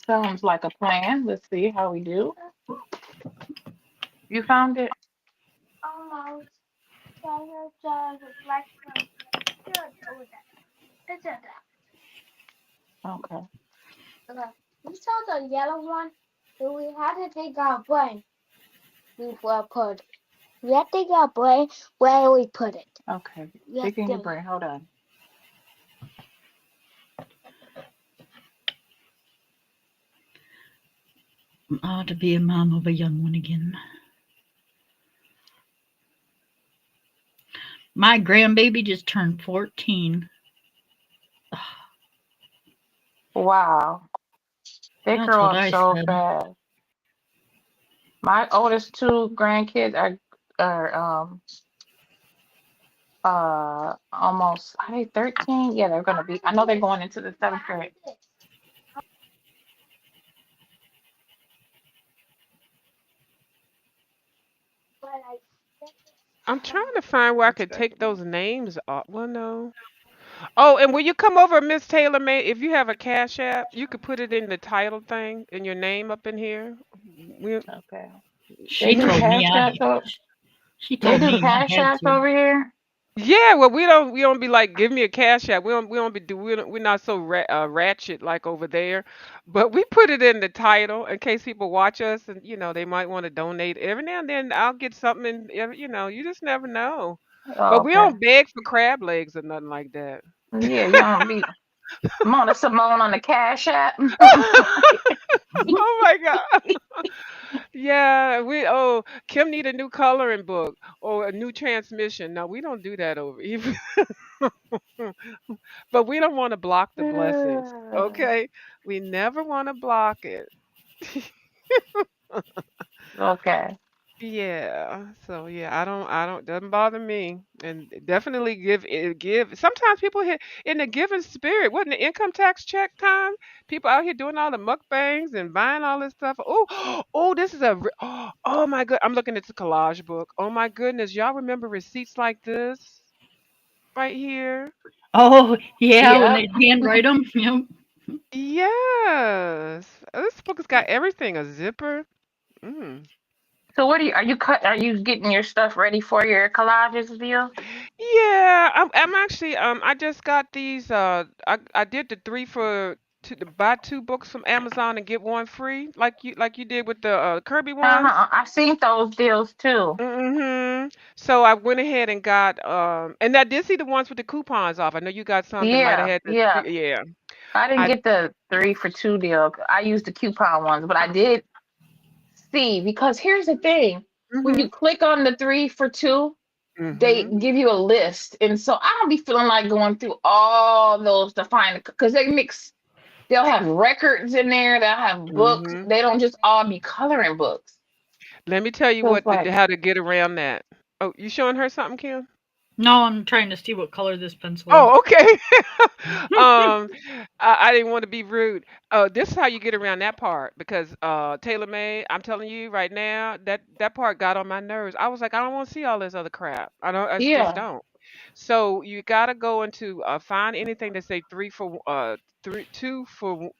Sounds like a plan. Let's see how we do. You found it? Almost. Okay. We saw the yellow one, so we had to take our brain. We had to take our brain where we put it. Okay. Picking your brain. Hold on. To be a mom of a young one again. My grandbaby just turned 14. Wow. They That's grow what up I so said. fast. My oldest two grandkids are almost, are they 13? Yeah, they're gonna be. I know they're going into the 7th grade. I'm trying to find where I could take those names off. Well, no. Oh, and when you come over, Miss Taylor, May, if you have a Cash App, you could put it in the title thing and your name up in here. We, Okay. She do told me cash apps over. she They told do me I cash had apps to. over here. yeah, well, we don't be like, give me a Cash App. We're not so ratchet like over there, but we put it in the title in case people watch us and they might want to donate. Every now and then I'll get something, and you just never know. Oh, But we okay. don't beg for crab legs or nothing like that. Yeah, you don't be Mona Simone on the cash app. Oh my God. Yeah, Kim need a new coloring book or a new transmission. No, we don't do that over here. But we don't want to block the blessings. Okay? We never want to block it. Okay. Yeah. So yeah, I don't doesn't bother me. And definitely give. Sometimes people here in the giving spirit, wasn't the income tax check time? People out here doing all the mukbangs and buying all this stuff. Oh, oh, this is oh my god. I'm looking at the collage book. Oh my goodness. Y'all remember receipts like this right here? Oh, yeah, when Yeah. they handwrite them. Yep. Yes. This book has got everything. A zipper. Mm. So what are you getting your stuff ready for your collages deal? Yeah, I'm actually I just got these I did the three for to buy two books from Amazon and get one free like you did with the Kirby ones. I've seen those deals too. So I went ahead and got and I did see the ones with the coupons off. I know you got some that might have Yeah, had the yeah. yeah. I didn't I get the 3 for 2 deal. I used the coupon ones, but I did see because here's the thing. When mhm. you click on the 3 for 2, they Mhm. give you a list, and so I don't be feeling like going through all those to find it because they mix. They'll have records in there. They'll have books. Mhm. They don't just all be coloring books. Let me tell you So it's what like, how to get around that. Oh, you showing her something, Kim? No, I'm trying to see what color this pencil is. Oh, okay. um, I didn't want to be rude. This is how you get around that part because Taylor May, I'm telling you right now, that part got on my nerves. I was like, I don't want to see all this other crap. I just yeah, don't. So you gotta go into find anything that say two for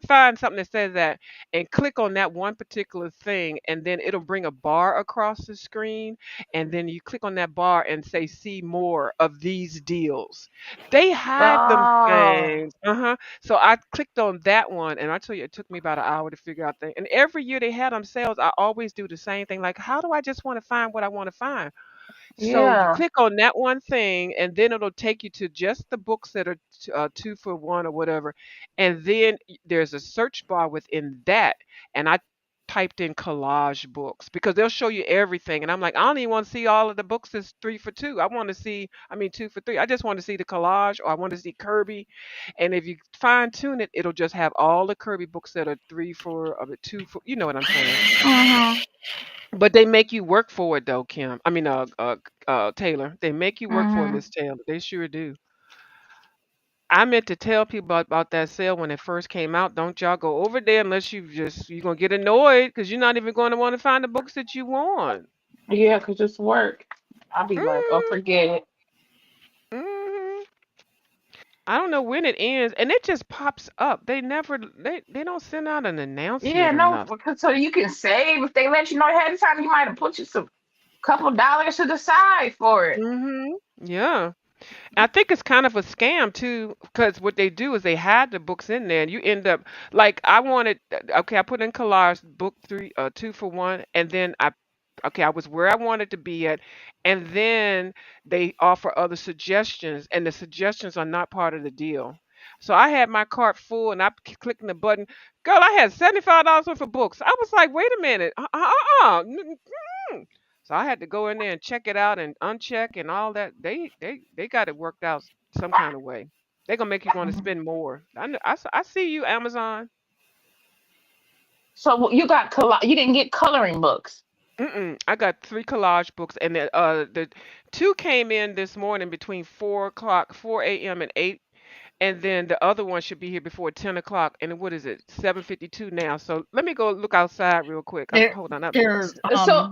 find something that says that and click on that one particular thing and then it'll bring a bar across the screen and then you click on that bar and say see more of these deals. They hide them oh, things. Uh-huh. So I clicked on that one and I tell you it took me about an hour to figure out things. And every year they had them sales, I always do the same thing. Like, how do I just want to find what I want to find? So you yeah. click on that one thing, and then it'll take you to just the books that are two for one or whatever. And then there's a search bar within that. And I typed in collage books because they'll show you everything. And I'm like, I don't even want to see all of the books that's three for two. I want to see, I mean, two for three. I just want to see the collage or I want to see Kirby. And if you fine tune it, it'll just have all the Kirby books that are three for, of it two for, you know what I'm saying? Mhm. But they make you work for it though, Kim. I mean, Taylor. They make you work for it, Mhm. Miss Taylor. They sure do. I meant to tell people about that sale when it first came out. Don't y'all go over there unless you're gonna get annoyed because you're not even going to want to find the books that you want. Yeah, cause it's work. I'll be like, oh, Mm, forget it. mm. I don't know when it ends, and it just pops up. They don't send out an Yeah, announcement or no, nothing. because so you can save if they let you know ahead of time. You might have put you some couple dollars to the side for it. Yeah. I think it's kind of a scam too, because what they do is they hide the books in there, and you end up like I wanted. Okay, I put in collage book three, two for one, and then okay, I was where I wanted to be at, and then they offer other suggestions, and the suggestions are not part of the deal. So I had my cart full, and I clicking the button. Girl, I had $75 worth of books. I was like, wait a minute, so I had to go in there and check it out and uncheck and all that. They got it worked out some kind of way. They're gonna make you want to Mhm. spend more. I see you, Amazon. So you got you didn't get coloring books. I got three collage books, and the two came in this morning between 4 o'clock, 4 a.m. and 8, and then the other one should be here before 10 o'clock. And what is it? 7:52 now. So let me go look outside real quick. They're Hold on up. they're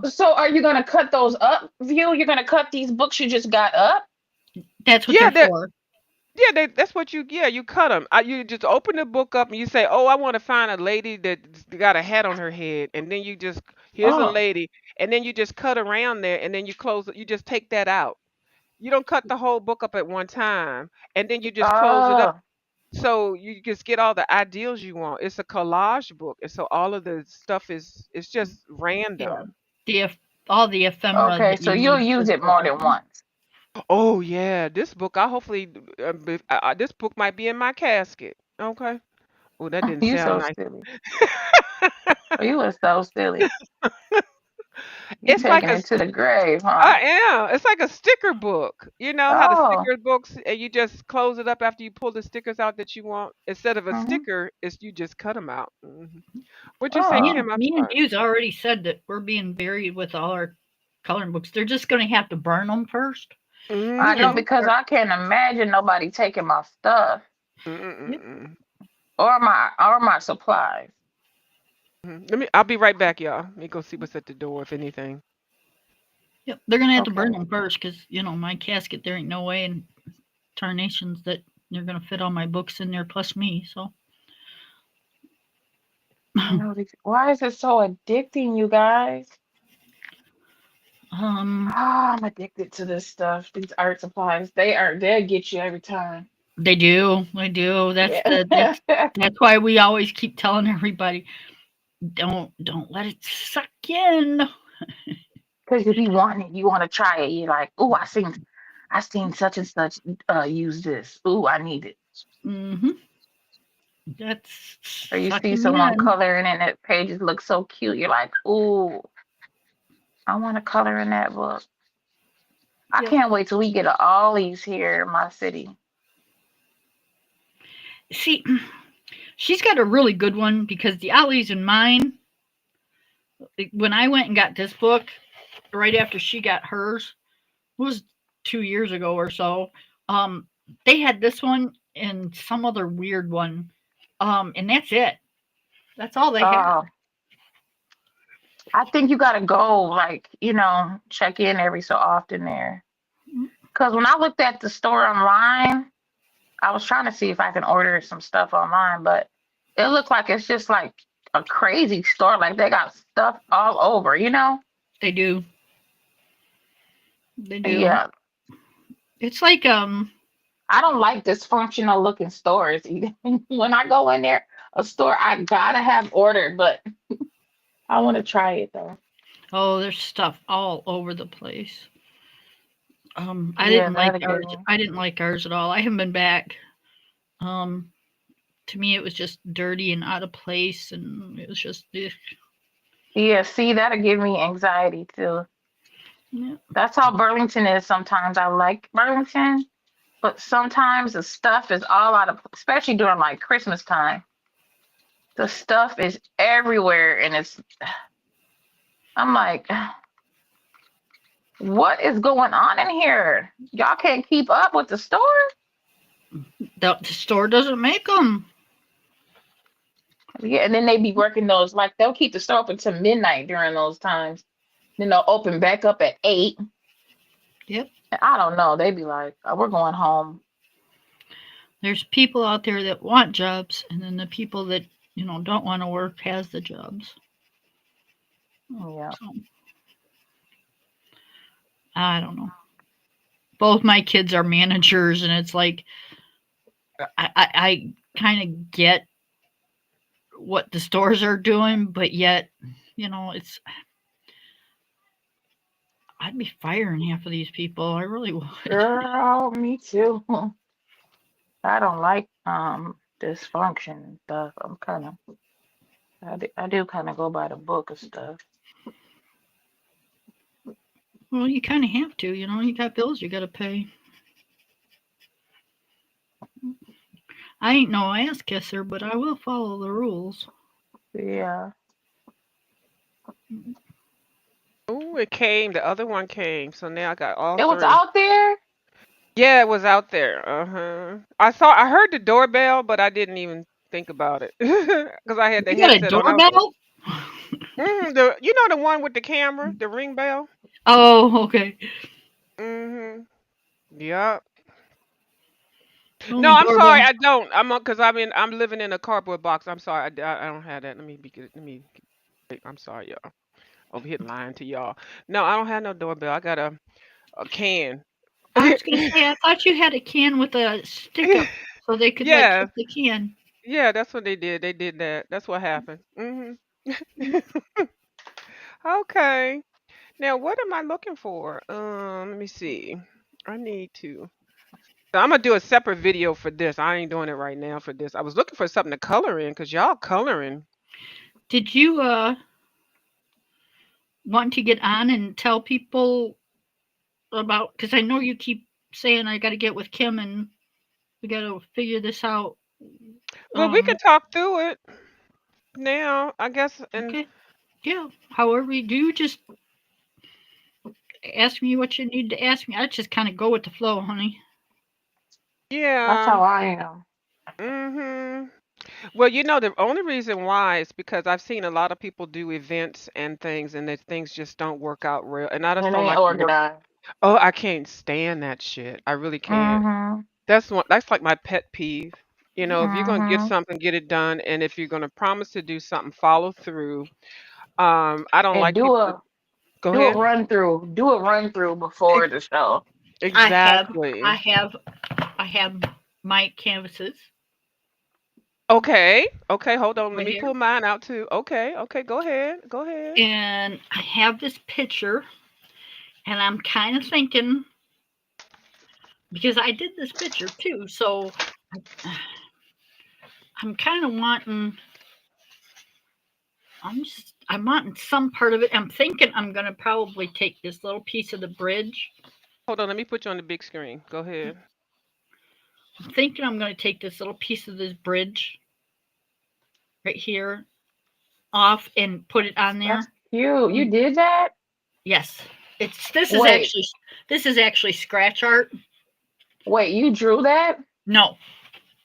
So are you gonna cut those up, View? You're gonna cut these books you just got up? that's what Yeah, they're for. yeah, that's what you cut them. You just open the book up and you say, "Oh, I want to find a lady that's got a hat on her head," and then you just here's a Oh, lady, and then you just cut around there, and then you close it. You just take that out. You don't cut the whole book up at one time, and then you just close it up. oh, So you just get all the ideals you want. It's a collage book, and so all of the stuff is it's just Yeah, random. the all the ephemera okay. that So you you'll need for use the it more book. than once. Oh yeah, this book I hopefully this book might be in my casket. Okay. Oh, that didn't You sound so nice. silly. You are so silly. You It's like taking a it to the grave, huh? I am. It's like a sticker book. You know how the Oh. sticker books and you just close it up after you pull the stickers out that you want. Instead of a Hmm. sticker, it's you just cut them out. What you say, Me Oh. and Kim? I'm me and sorry. Hughes already said that we're being buried with all our coloring books. They're just going to have to burn them first, I know Mm-hmm. and because I can't imagine nobody taking my stuff yep, Mm-mm-mm-mm. or my supplies. I'll be right back, y'all. Let me go see what's at the door, if anything. yep, they're going to have to burn Okay. them first because my casket there ain't no way in tarnations that they're going to fit all my books in there plus me. So I know why is it so addicting, you guys? um, Ah, I'm addicted to this stuff. These art supplies. They'll get you every time. they do. That's Yeah. that's why we always keep telling everybody don't let it suck in. Because if you want it, you want to try it. You're like, oh, I seen such and such use this. Ooh, I need it. Hmm. That's Or you see sucking someone in. coloring and that pages look so cute. You're like, ooh, I want to color in that book. I Yep. can't wait till we get a Ollie's here in my city. See, she's got a really good one because the Ollie's in mine. When I went and got this book, right after she got hers, it was 2 years ago or so. Um, they had this one and some other weird one, and that's it. That's all they had. I think you gotta go, like, check in every so often there. Because when I looked at the store online, I was trying to see if I can order some stuff online, but it looked like it's just like a crazy store. Like they got stuff all over, They do. They do. Yeah. It's like I don't like dysfunctional looking stores either. When I go in there, a store I gotta have ordered, but I want to try it though. oh, there's stuff all over the place. I Yeah, didn't like that'll get ours. me. I didn't like ours at all. I haven't been back. Um, to me, it was just dirty and out of place, and it was just ugh. Yeah, see, that'll give me anxiety too. Yeah. That's how Burlington is sometimes. I like Burlington, but sometimes the stuff is all out of, especially during like Christmas time. The stuff is everywhere, and I'm like, what is going on in here? Y'all can't keep up with the store? The store doesn't make them. Yeah, and then they be working those, like they'll keep the store open to midnight during those times. Then they'll open back up at 8. Yep. I don't know. They be like, oh, we're going home. There's people out there that want jobs, and then the people that don't want to work has the jobs. Yeah. So, I don't know. Both my kids are managers, and it's like I kind of get what the stores are doing, but yet, it's I'd be firing half of these people. I really would. Girl, me too. I don't like dysfunction and stuff. I do kind of go by the book of stuff. Well, you kind of have to. You got bills you got to pay. I ain't no ass kisser, but I will follow the rules. Yeah. Oh, it came. The other one came. So now I got all It was three. out there. Yeah, it was out there. I heard the doorbell, but I didn't even think about it because I had the You got a headset on. I was doorbell? the one with the camera, the ring bell. Oh, okay. Yep. Only No, I'm sorry. doorbell. I don't. Because I'm living in a cardboard box. I'm sorry. I don't have that. Let me be good. Let me. I'm sorry, y'all. Over here lying to y'all. No, I don't have no doorbell. I got a can. I was gonna say I thought you had a can with a stick up so they could like Yeah, kick the can. yeah. That's what they did. They did that. That's what happened. Okay. Now, what am I looking for? Let me see. I need to. So I'm gonna do a separate video for this. I ain't doing it right now for this. I was looking for something to color in because y'all coloring. Did you want to get on and tell people about? Because I know you keep saying I got to get with Kim and we got to figure this out. Well, we can talk through it now, I guess. And Okay. Yeah. However you do, just ask me what you need to ask me. I just kind of go with the flow, honey. That's yeah. how I am. Well, the only reason why is because I've seen a lot of people do events and things, and that things just don't work out real. And I just And don't they ain't like to work. organized. Oh, I can't stand that shit. I really can't. Mm-hmm. That's like my pet peeve. If you're gonna get Mm-hmm. something, get it done, and if you're gonna promise to do something, follow through. I don't And like do people to a go do a ahead. run through. Do a run through before the show. I have, Exactly. I have, I have my canvases Okay. Okay. Hold on. Let right me here, pull mine out too. Okay. Okay. Go ahead. Go ahead. and I have this picture, and I'm kind of thinking because I did this picture too, so I'm kind of wanting. I'm wanting some part of it. I'm thinking I'm gonna probably take this little piece of the bridge Hold on, let me put you on the big screen. Go ahead. I'm thinking I'm going to take this little piece of this bridge right here off and put it on That's there. cute. You did that? Yes, Wait, this is actually scratch art. wait, you drew that? No,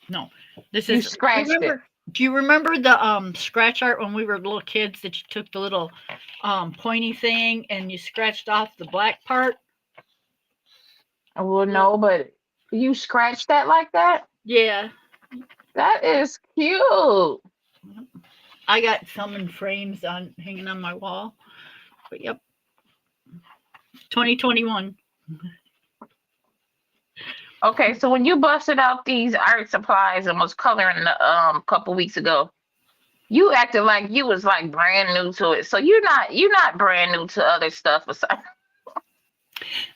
no, this You is. scratched it. Remember? Do you remember the scratch art when we were little kids that you took the little pointy thing and you scratched off the black part? Well, no, but you scratched that like that? Yeah, That is cute. I got some in frames on hanging on my wall. But yep, 2021. Okay, so when you busted out these art supplies and was coloring the couple weeks ago, you acted like you was like brand new to it. So you're not brand new to other stuff besides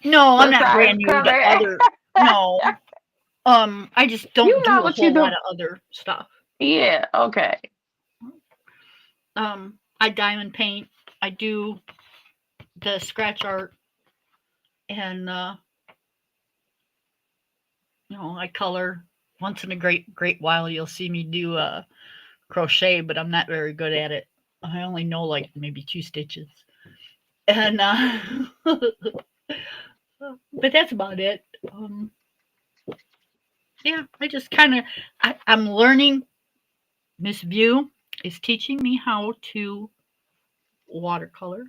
No, I'm not besides brand new to coloring. other. No, I just don't You know do a what you whole lot do. of other stuff. Yeah, okay. I diamond paint. I do the scratch art, and I color. Once in a great while, you'll see me do crochet, but I'm not very good at it. I only know like maybe 2 stitches, and but that's about it. Yeah, I just kind of I'm learning. Miss View is teaching me how to watercolor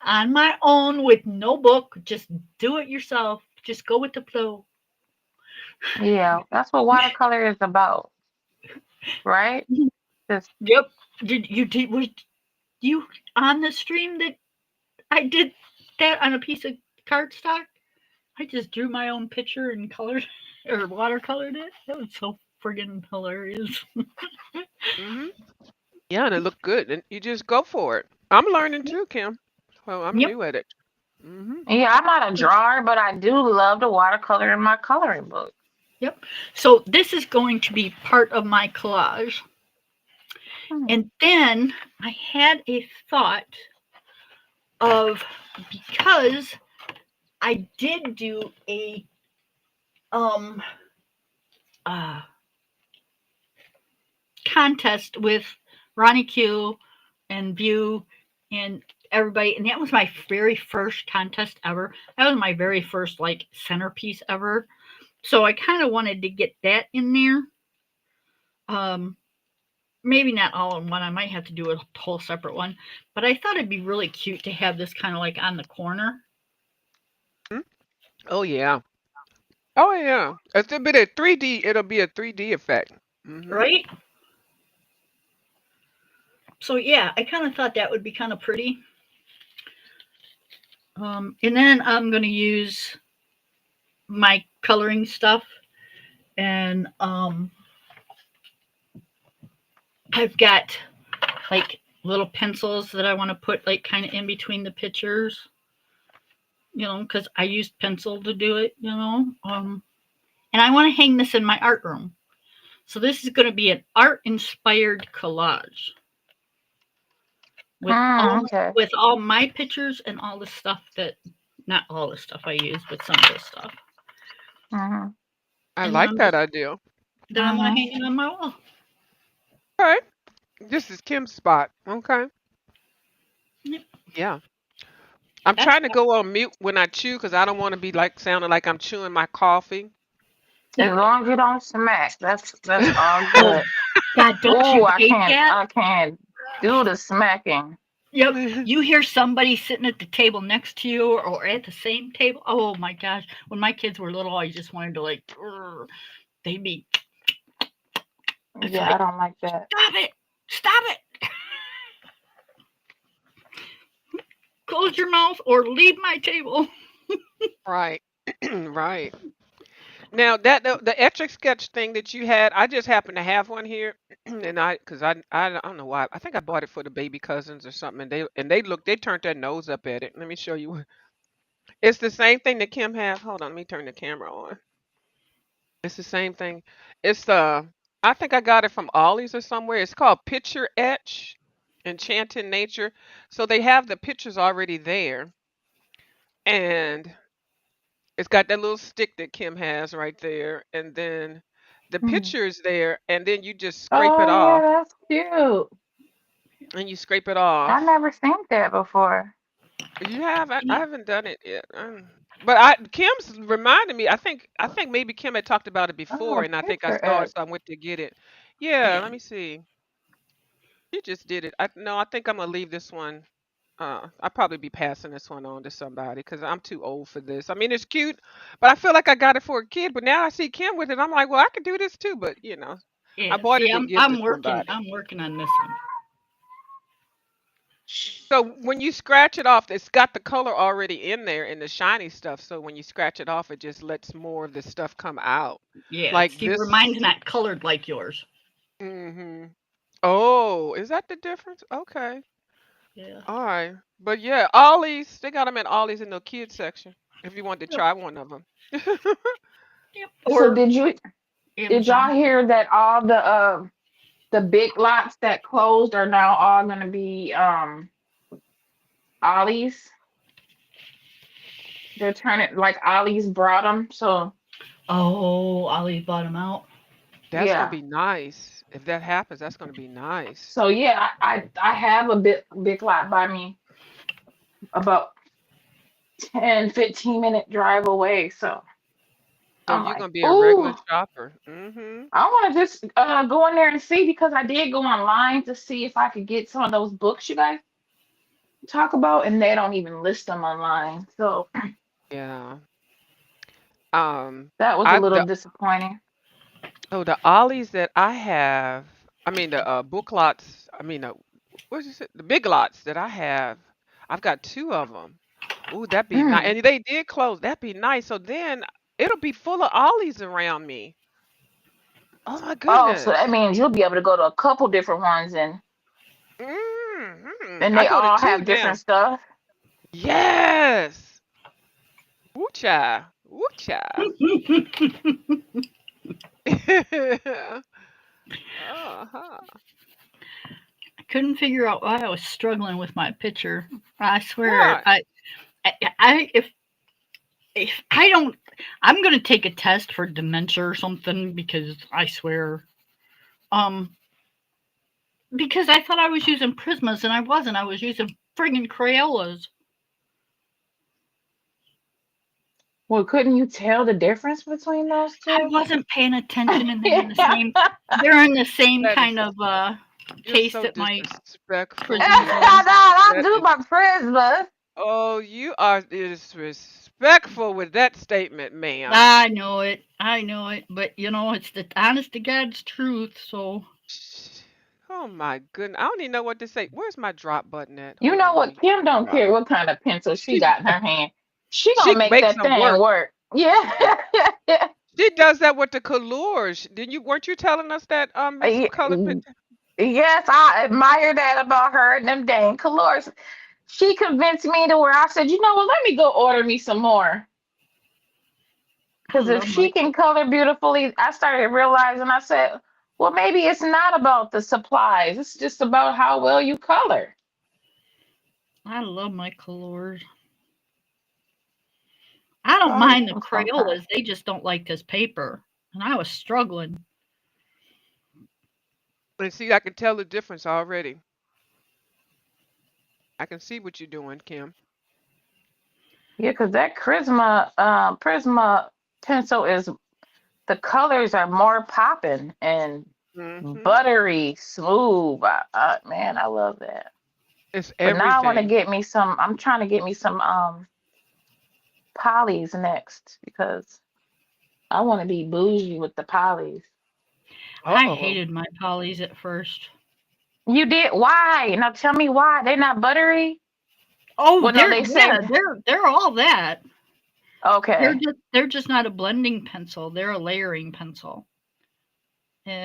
on my own with no book. Just do it yourself. Just go with the flow. Yeah, that's what watercolor is about, right? Just Yep. Was you on the stream that I did that on a piece of cardstock? I just drew my own picture and colored or watercolored it. That was so friggin' hilarious. Mhm. Yeah, and it looked good, and you just go for it. I'm learning too, Kim. Well, I'm Yep. new at it. Mhm. yeah, I'm not a drawer, but I do love to watercolor in my coloring book. Yep. So this is going to be part of my collage. Hmm. And then I had a thought of, because I did do a um uh contest with Ronnie Q and View and everybody, and that was my very first contest ever. That was my very first like centerpiece ever. So I kind of wanted to get that in there. Um Maybe not all in one. I might have to do a whole separate one. But I thought it'd be really cute to have this kind of like on the corner. Mhm. Oh yeah. Oh yeah. It's a bit of 3D. It'll be a 3D effect. Mhm. Right? So yeah, I kind of thought that would be kind of pretty. And then I'm going to use my coloring stuff, and I've got like little pencils that I want to put like kind of in between the pictures, because I used pencil to do it, and I want to hang this in my art room. So this is going to be an art inspired collage with Okay. all my pictures and all the stuff that, not all the stuff I use, but some of the stuff. Mm-hmm. I And then like that idea. I'm going Mm-hmm. to hang it on my wall. Okay. This is Kim's spot. Okay. Yep. Yeah. I'm That's trying to go on mute when I chew because I don't want to be like sounding like I'm chewing my coffee. As long as you don't smack, that's all Oh good. God, don't Ooh, you I hate can't that? I can't do the smacking. Yep. You hear somebody sitting at the table next to you or at the same table. Oh my gosh. When my kids were little, I just wanted to like, they'd be, it's Yeah, like, I don't like that. stop it. Stop it. Close your mouth or leave my table. Right. Right. Now that the etch a sketch thing that you had, I just happen to have one here, and because I don't know why. I think I bought it for the baby cousins or something, and they turned their nose up at it. Let me show you. It's the same thing that Kim has. Hold on, let me turn the camera on. It's the same thing. It's I think I got it from Ollie's or somewhere. It's called Picture Etch, Enchanted Nature. So they have the pictures already there, and It's got that little stick that Kim has right there, and then the Hmm. picture is there, and then you just scrape it Oh yeah, off, that's cute. and you scrape it I off. never seen that before. You have? I You haven't done it yet. But I Kim's reminded me. I think maybe Kim had talked about it before, Oh, and I think I picture saw it, it. so I went to get it. Yeah, Yeah. let me see. You just did it. No, I think I'm gonna leave this one. I'll probably be passing this one on to somebody because I'm too old for this. I mean, it's cute, but I feel like I got it for a kid. But now I see Kim with it, I'm like, well, I could do this too. But I Yeah. bought See, it to I'm give to I'm working somebody. I'm working on this one. So when you scratch it off, it's got the color already in there in the shiny stuff. So when you scratch it off, it just lets more of the stuff come out. Yeah. Like See, where mine's this. not colored like yours. Hmm. Oh, is that the difference? Okay. Yeah. All right. But yeah, Ollie's, they got them at Ollie's in the kids section if you want to Yep. try one of them. Yep. So Or did y'all Amazon. hear that all the big lots that closed are now all gonna be Ollie's? They're turning like Ollie's brought them. So Oh, Ollie bought them out. That's gonna yeah. be nice. If that happens, that's gonna be nice. So yeah, I have a big lot by me about 10-15 minute drive away. So So I'm you're like, gonna be a regular ooh, shopper. Hmm. I want to just go in there and see because I did go online to see if I could get some of those books you guys talk about, and they don't even list them online. So Yeah. Um, that was a I little the disappointing. the ollies that I have, I mean the book lots, I mean what is it? The big lots that I have, I've got two of them. Ooh, that'd be nice. Mm. And they did close. That'd be nice. So then it'll be full of ollies around me. Oh my Oh, so that goodness. means you'll be able to go to a couple different ones, and I they go to all two have different now. stuff. Yes. Woo cha. Woo cha. Uh-huh. I couldn't figure out why I was struggling with my picture. I swear, What? if I don't, I'm gonna take a test for dementia or something because I swear, um, because I thought I was using Prismas and I wasn't. I was using friggin' Crayolas. Well, couldn't you tell the difference between those I two? wasn't paying attention, and they're in the Yeah. same. They're in the same That kind is, of you're case so that my disrespectful, Prismas I are. Kim. know, I That do is, my Christmas. oh, you are disrespectful with that statement, ma'am. I know it. I know it. But it's the honest to God's truth. So Sh- Oh my goodness. I don't even know what to say. Where's my drop button at? You Hold know on, let what? me Kim don't drop. care what kind of pencil she She got in her hand. She gonna she make makes that them thing work. work. Yeah. She does that with the colors. Didn't you weren't you telling us that Miss Color Ye- Yes, I admire that about her and them dang colors. She convinced me to where I said, you know what, let me go order me some more. I Because if love my she can color beautifully, I started realizing, I said, well, maybe it's not about the supplies. It's just about how well you color. I love my colors. I don't Try mind the them sometime. Crayolas. They just don't like this paper. And I was struggling. and see I can tell the difference already. I can see what you're doing, Kim. Yeah, because that Prisma pencil is the colors are more popping and Hmm. buttery smooth. Man, I love that. It's But now I want to everything. get me some. I'm trying to get me some polys next because I want to be bougie with the polys. I Oh. hated my polys at first. You did? Why? Now tell me why. They're not buttery? Oh, Well, no, they're they say yeah, they're all that. They're okay. just they're just not a blending pencil. They're a layering pencil.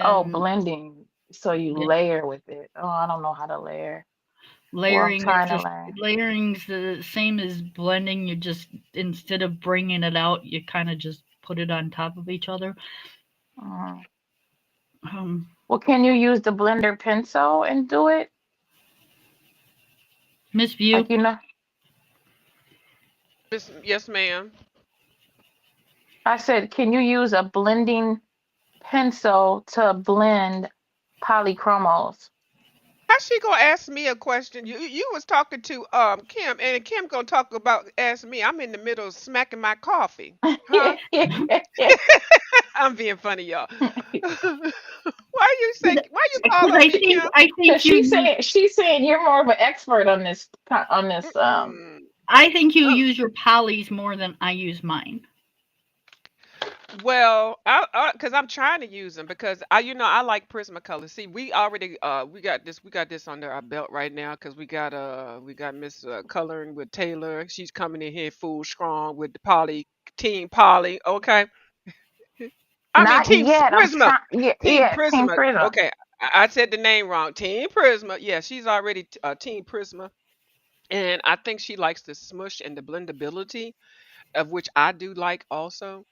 Oh, And blending. So you yeah, layer with it. Oh, I don't know how to layer. Well, I'm layering is trying to just learn. layering's the same as blending. You just instead of bringing it out, you kind of just put it on top of each other. Mhm. Um, Well, can you use the blender pencil and do it? Miss View, Like you know. Yes, ma'am. I said, can you use a blending pencil to blend polychromos? How's she gonna ask me a question? You was talking to Kim, and Kim gonna talk about ask me. I'm in the middle of smacking my coffee, huh? I'm being funny, y'all. Why you say? Why you call Because on me, Kim? I think you use She's saying you're more of an expert on this Mm-mm. I think you Oh, use your polys more than I use mine. well, because I'm trying to use them because I like Prismacolor. See, we already we got this under our belt right now because we got Miss Coloring with Taylor. She's coming in here full strong with the Team Poly. Okay, I mean not Team yet. I'm Prisma. trying. Yeah, Team yeah, Team Prisma. Prism. Okay, I said the name wrong. Team Prisma. Yeah, she's already Team Prisma, and I think she likes the smush and the blendability, of which I do like also.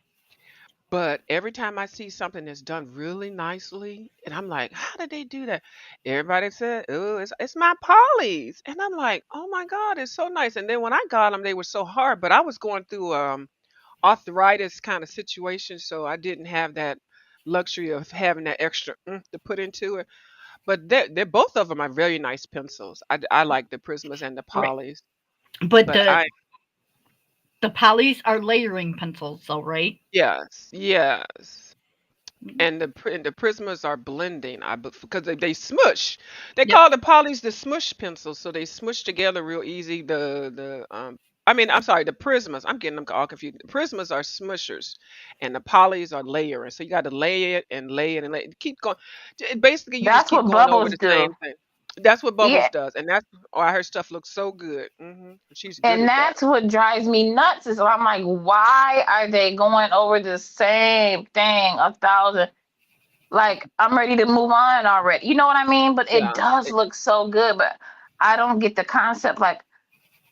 But every time I see something that's done really nicely, and I'm like, how did they do that? Everybody said, oh, it's my polys. And I'm like, oh my God, it's so nice. And then when I got them, they were so hard, but I was going through arthritis kind of situation, so I didn't have that luxury of having that extra to put into it. But they're both of them are very nice pencils. I like the Prismas and the Right. polys, But but I the polys are layering pencils, though, right? yes, yes. And the prismas are blending because they smush. They Yep. call the polys the smush pencils, so they smush together real easy. I mean, I'm sorry, the prismas. I'm getting them all confused. The prismas are smushers, and the polys are layering. So you got to lay it and lay it and lay it. Keep going. Basically, you just That's keep what going over bubbles the do. same thing. That's what Bubbles Yeah, does, and that's why her stuff looks so good. She's good and at that. that's what drives me nuts. Is I'm like, why are they going over the same thing 1,000? Like, I'm ready to move on already. You know what I mean? But it Yeah. does look so good. But I don't get the concept. Like,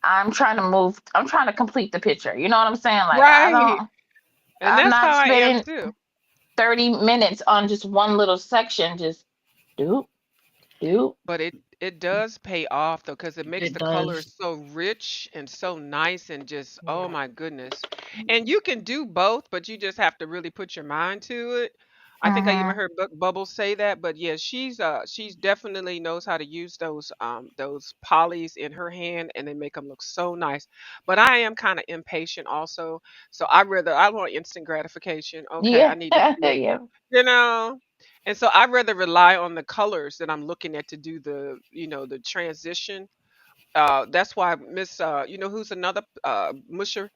I'm trying to move. I'm trying to complete the picture. You know what I'm saying? Like, I Right. don't. And I'm that's not how I am spending too. 30 minutes on just one little section. Just do, do. But it does pay off though, because it makes It the colors does. so rich and so nice and just oh my goodness. And you can do both, but you just have to really put your mind to it. I think I even Mm-hmm. heard Bubbles say that, but yeah, she's definitely knows how to use those polys in her hand, and they make them look so nice. But I am kind of impatient also, so I want instant gratification. Okay, Yeah, I need to see it, yeah. you know. And so I'd rather rely on the colors that I'm looking at to do the transition. That's why Miss, who's another musher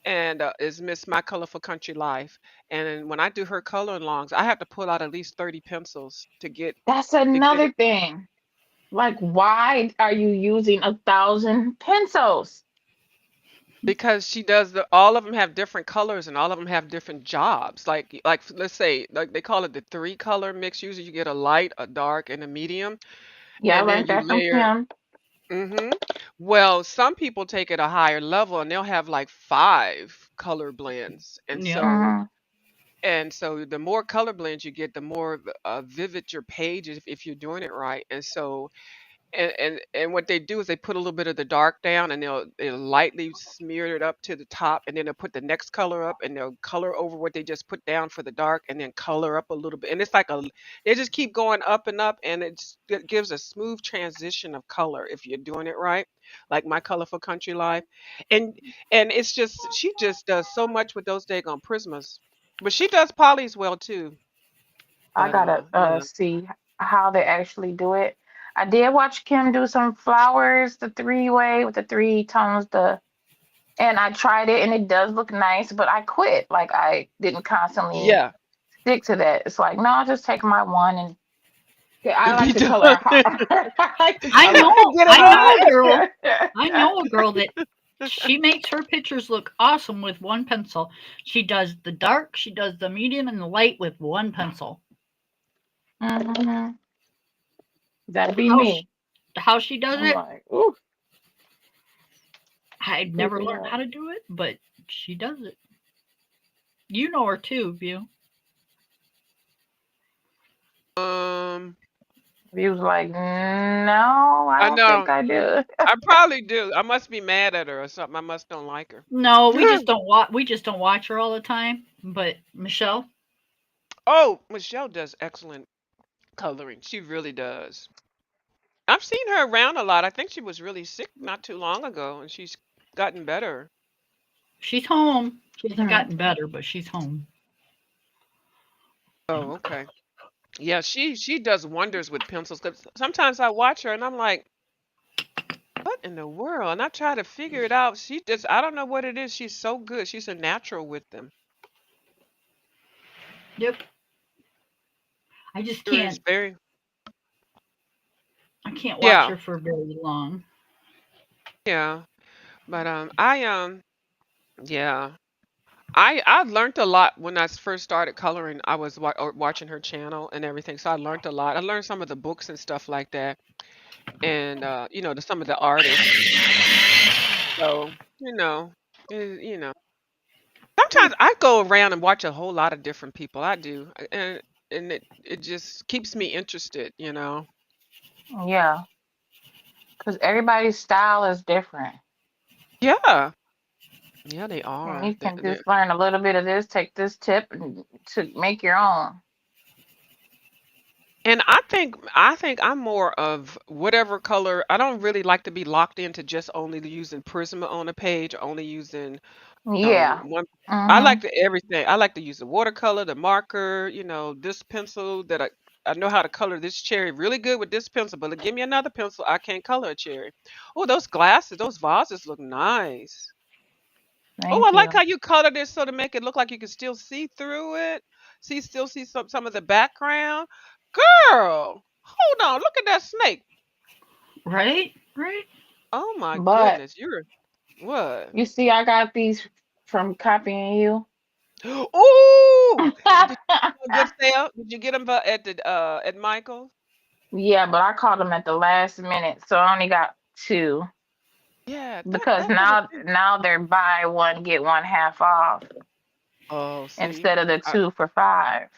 and is Miss My Colorful Country Life. And then when I do her color longs, I have to pull out at least 30 pencils That's to get another it thing. Like, why are you using 1,000 pencils? because she does all of them have different colors and all of them have different jobs. Like let's say like they call it the three color mix. Usually you get a light, a dark, and a medium, Yeah, I and then learned you that from layer. Kim. hmm Well, some people take it a higher level and they'll have like five color blends. Yep. Hmm. And so the more color blends you get, the more vivid your page is if you're doing it right. And so and what they do is they put a little bit of the dark down and they'll lightly smear it up to the top and then they'll put the next color up and they'll color over what they just put down for the dark and then color up a little bit and it's like they just keep going up and it gives a smooth transition of color if you're doing it right, like My Colorful Country Life. And it's just she just does so much with those daggone prismas, but she does polys well too. I But gotta yeah. see how they actually do it. I did watch Kim do some flowers, the three-way with the three tones, and I tried it and it does look nice, but I quit. Like, I didn't constantly Yeah. stick to that. It's like, no, I'll just take my one and yeah, I And be like the done. color hot. I like the I color know. Get it I know a on. girl. I hot. know a girl that she makes her pictures look awesome with one pencil. She does the dark, she does the medium, and the light with one pencil. Hmm. That'd be How she, me. how she does I'm it, like, ooh, I've never figure it learned out. how to do it, but she does it. You know her too, View. Um, He was like, no, I I don't think know. I do. I probably do. I must be mad at her or something. I must don't like her. No, we just don't watch. We just don't watch her all the time. But Michelle, Oh, Michelle does excellent coloring. She really does. I've seen her around a lot. I think she was really sick not too long ago, and she's gotten better. she's home. She hasn't Hmm. gotten better, but she's home. Oh, okay. Yeah, she does wonders with pencils. 'Cause sometimes I watch her and I'm like, what in the world? And I try to figure it out. She just, I don't know what it is. She's so good. She's a natural with them. Yep. I just Sure is can't. very, I can't watch yeah, her for very long. yeah. But yeah. I learned a lot when I first started coloring. I was watching her channel and everything, so I learned a lot. I learned some of the books and stuff like that, and some of the artists. So you know. Hmm. Sometimes I go around and watch a whole lot of different people. I do, and it just keeps me interested. Yeah, because everybody's style is different. Yeah, yeah, they And are. you can just learn a little bit of this, take this tip and to make your own. And I think I'm more of whatever color. I don't really like to be locked into just only using Prisma on a page, only using Yeah. one. I Mm-hmm. like everything. I like to use the watercolor, the marker, this pencil that I know how to color this cherry really good with this pencil, but give me another pencil, I can't color a cherry. Oh, those glasses, those vases look nice. Oh, I Thank like you. how you color this so to make it look like you can still see through it. Still see some of the background. Girl, hold on, look at that snake. Right? Right? Oh my But goodness, you're what? you see, I got these from copying you. Ooh, did you get 'em on a good sale? Did you get them at the at Michael's? Yeah, but I called them at the last minute, so I only got two Yeah, because that little thing. now they're buy one get one half off Oh, see, instead of the I, 2 for $5.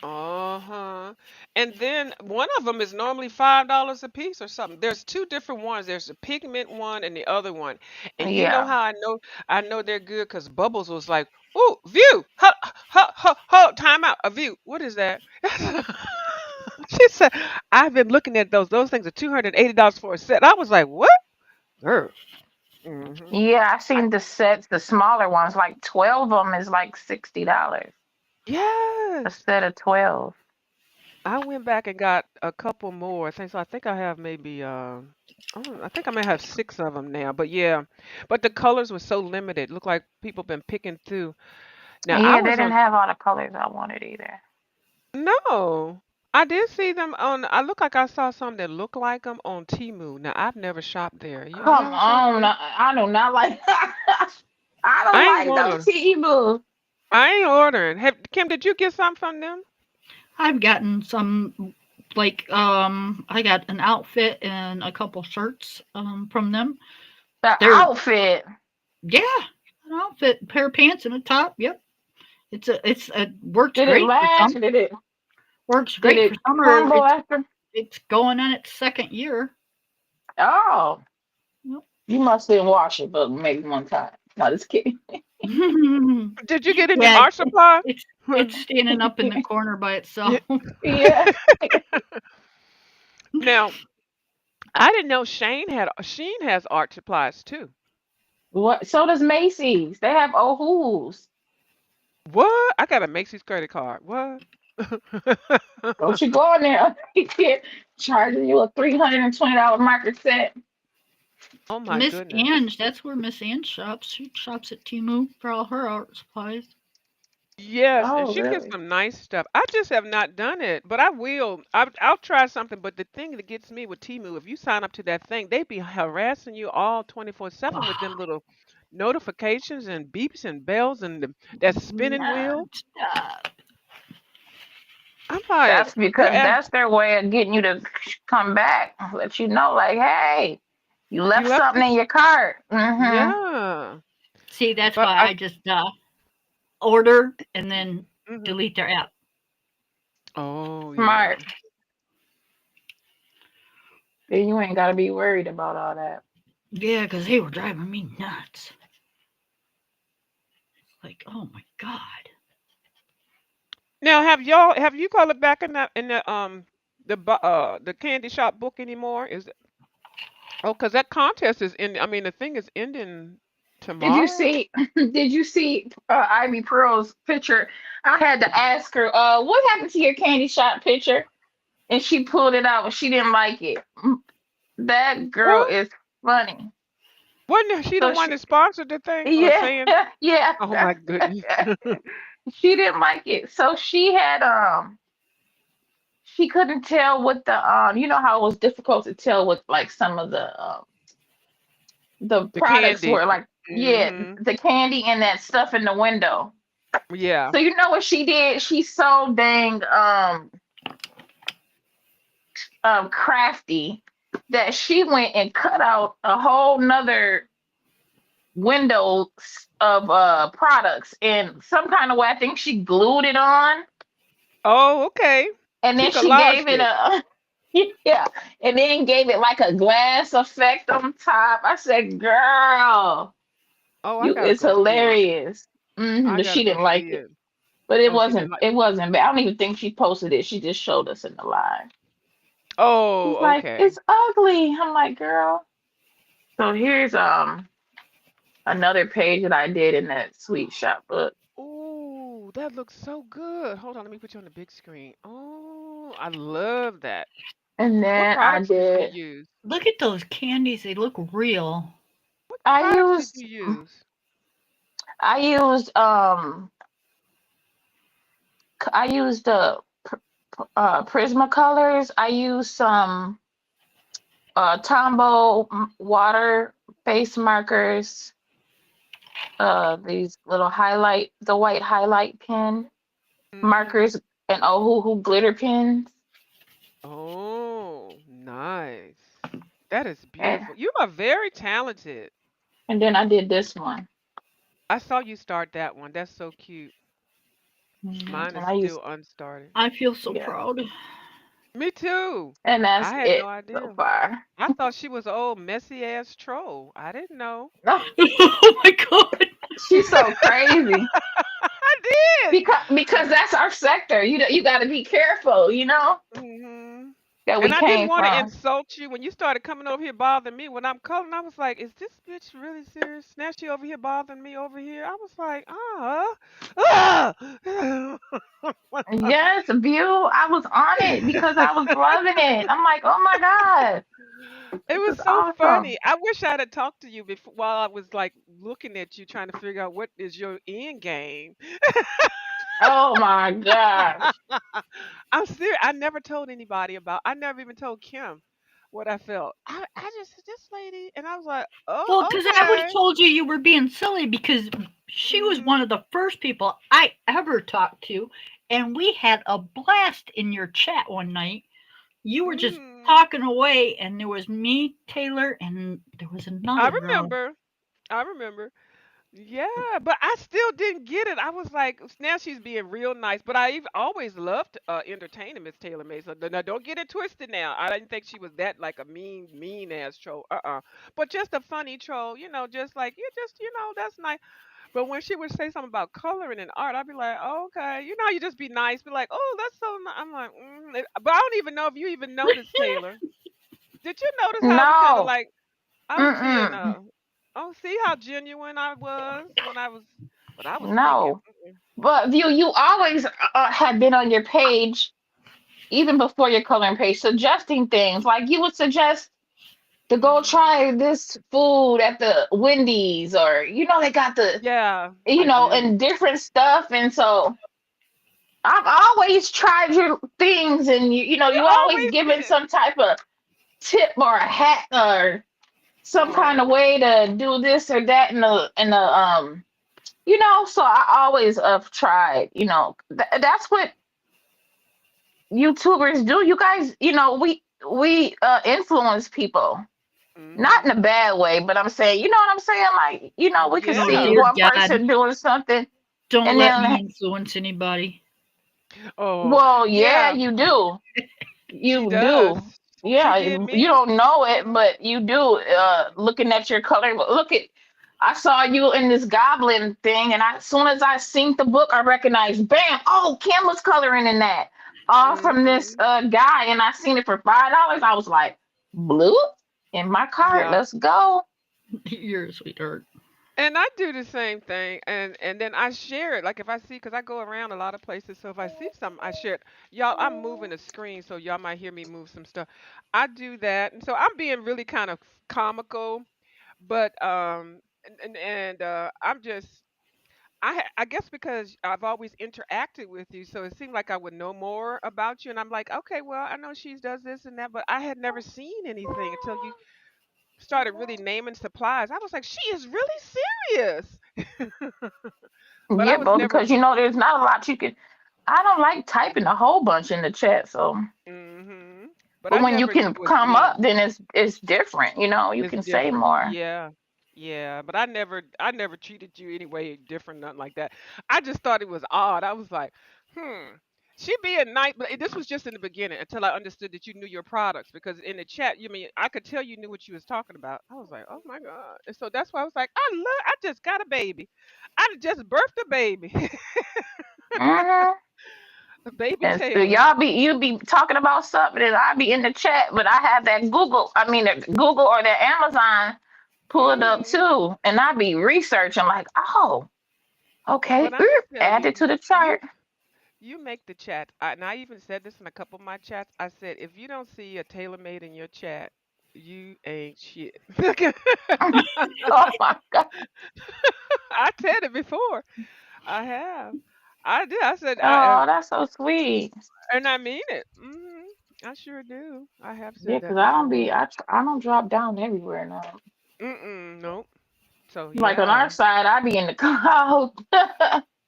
uh-huh. And then one of them is normally $5 a piece or something. There's two different ones. There's the pigment one and the other one. And you know Yeah. how I know they're good because Bubbles was like, "Ooh, view, time out, a view. What is that?" She said, "I've been looking at those. Those things are $280 for a set." I was like, "What, girl?" Hmm. Yeah, I seen the sets, the smaller ones, like 12 of them is like $60 a Yes. set of 12. I went back and got a couple more. I think I have maybe I think I may have 6 of them now. But yeah, but the colors were so limited. Looked like people been picking through. Now I Yeah, they was didn't on have all the colors I wanted either. no. I did see them on. I look like I saw some that look like them on Temu. Now I've never shopped there. You Come ever shopped on, there? I do not like. I don't I ain't like no ordering. Temu. I ain't ordering. Kim, did you get some from them? I've gotten some, like, I got an outfit and a couple shirts from them. The They're, outfit. yeah, an outfit, pair of pants and a top. Yep. It's works Did it great for last? some. Works Did great for it summer. crumble after? It's going on its second year. Oh, Yep. you must didn't wash it, but maybe one time. No, just kidding. Did you get any Yeah, art supply? it's standing up in the corner by Yeah. itself. Yeah. Now I didn't know Sheen has art supplies too. What? So does Macy's. They have Ohu's. What? I got a Macy's credit card. What? Don't you go in there charging you a $320 market set. Oh my Miss goodness. Ange, that's where Miss Ange shops. She shops at Timu for all her art supplies. Yes, and Oh, she gets really? some nice stuff. I just have not done it, but I will. I'll try something. But the thing that gets me with Temu, if you sign up to that thing, they be harassing you all 24/7 with them little notifications and beeps and bells and that spinning wheel. Non-stop. I'm like, That's because they're that's their way of getting you to come back. Let you know, like, hey, you you left left something in this. your cart. Mm-hmm. Yeah, See, that's but why I. I just order and then Mhm. delete their app. Oh yeah. Smart. Then you ain't got to be worried about all that. Yeah, because they were driving me nuts. Like, oh my god. Now, have you colored back in the candy shop book anymore? Is it, oh, because that contest is in. I mean, the thing is ending Did you tomorrow. see? Did you see Ivy Pearl's picture? I had to ask her, what happened to your candy shop picture? And she pulled it out, and she didn't like it. That girl What? is funny. Wasn't she the So one she, that sponsored the thing or yeah, saying? yeah. Oh my goodness. She didn't like it. So she had she couldn't tell what the you know how it was difficult to tell what like some of the The products candy. were like, yeah, Mm-hmm. the candy and that stuff in the window. Yeah. So you know what she did? She's so dang crafty that she went and cut out a whole nother window of products in some kind of way. I think she glued it on, Oh, okay. and She then she gave collaged it it. a yeah, and then gave it like a glass effect on top. I said, "Girl, Oh, I you gotta it's go see it. hilarious." I But gotta she go didn't like see it. it. But it Oh, she didn't wasn't like. it wasn't bad. I don't even think she posted it. She just showed us in the live. She's Oh, like, okay. "It's ugly." I'm like, "Girl." So here's another page that I did in that sweet shop book. Ooh, that looks so good. Hold on, let me put you on the big screen. Oh, I love that. And What then I products did you did use? Look at those candies. They look real. What I products did used you use? I used I used Prismacolors. I used some Tombow water face markers, these little highlight, the white highlight pen Mm-hmm. markers, and Ohuhu glitter pens. Oh, nice. That is And, beautiful. You are very talented. and then I did this one. I saw you start that one. That's so cute. Mine And is I used, still unstarted. I feel so yeah. proud. Me too. And that's I had no it so idea. far. I thought she was an old messy ass troll. I didn't know. Oh my god. She's so crazy. I did. Because that's our sector. You got to be careful, Hmm. that we And I didn't came want to from. insult you when you started coming over here bothering me when I'm calling. I was like, "Is this bitch really serious? Now she over here bothering me over here." I was like, ah. Yes, view. I was on it because I was loving it. I'm like, oh my God, It this was is so awesome. funny. I wish I'd have talked to you before while I was like looking at you, trying to figure out what is your end game. Oh my gosh. I'm serious. I never told anybody about. I never even told Kim what I felt. I just this lady, and I was like, Well, oh, because I would have okay. told you you were being silly because she was one Mhm. of the first people I ever talked to, and we had a blast in your chat one night. You were just Mhm. talking away, and there was me, Taylor, and there was I another girl. remember. I remember. Yeah, but I still didn't get it. I was like, now she's being real nice. But I even always loved entertaining Miss Taylor May. So now don't get it twisted. Now I didn't think she was that like a mean ass troll. But just a funny troll. Just like you just that's nice. But when she would say something about coloring and art, I'd be like, oh, okay. You just be nice. Be like, oh, that's so nice. I'm like, but I don't even know if you even noticed Taylor. Did you notice how I was kind of No. like I was being Mm-mm. oh, see how genuine I was when I was but I was thinking, No. But view, you always had been on your page even before your coloring page, suggesting things like you would suggest to go mm-hmm. try this food at the Wendy's, or they got the Yeah, I do. and different stuff. And so I've always tried your things, and You you always always given did. some type of tip or a hack or some kind of Oh, way to do this or that so I always have tried. That's what YouTubers do. You guys, we influence people. Not in mm-hmm. a bad way, but I'm saying, you know what I'm saying? Like, we could Oh, see dear Yeah. one God. person doing something, Don't and let me then, influence anybody. Oh, well, yeah, yeah, you do. she You does. do. She Yeah, did you me. don't know it, Mm-hmm. but you do. Mm-hmm. Looking at your color, look at. I saw you in this goblin thing, and as soon as I seen the book, I recognized, bam, oh, Kim was coloring in that. All from this Hmm. guy, and I seen it for $5. I was like, blue in my cart. Yeah. Let's go. You're a sweetheart. And I do the same thing, and then I share it. Like if I see, because I go around a lot of places, so if I see something, I share it. Y'all, I'm moving the screen, so y'all might hear me move some stuff. I do that, and so I'm being really kind of comical, but I'm just I guess because I've always interacted with you, so it seemed like I would know more about you, and I'm like, okay, well, I know she does this and that, but I had never seen anything until you started really naming supplies. I was like, she is really serious. But I Yeah, was bro, never. because there's not a lot you can. I don't like typing a whole bunch in the chat, so. Hmm. But But I when you never can was come up, being. then it's different. You It's can say different. more. Yeah. Yeah, but I never treated you any way different, nothing like that. I just thought it was odd. I was like, hmm. She being nice, but this was just in the beginning until I understood that you knew your products because in the chat, you mean I could tell you knew what you was talking about. I was like, oh my God. And so that's why I was like, I just got a baby. I just birthed a baby. Hmm. A baby And so Taylor. you be talking about something, and I be in the chat, but I have that Google. I mean, the Google or the Amazon pulled up Hmm. too, and I be researching like, oh, okay, But I'm gonna tell add it you, to the you chart. you make the chat. And I even said this in a couple of my chats. I said, if you don't see a tailor made in your chat, you ain't shit. Oh my god. I said it before. I have. I did. I said, Oh, that's so sweet. and I mean it. I sure do. I have Yeah, said cause that I don't before. be I don't drop down everywhere now. Nope. So Like on our yeah, side, I be in the cloud.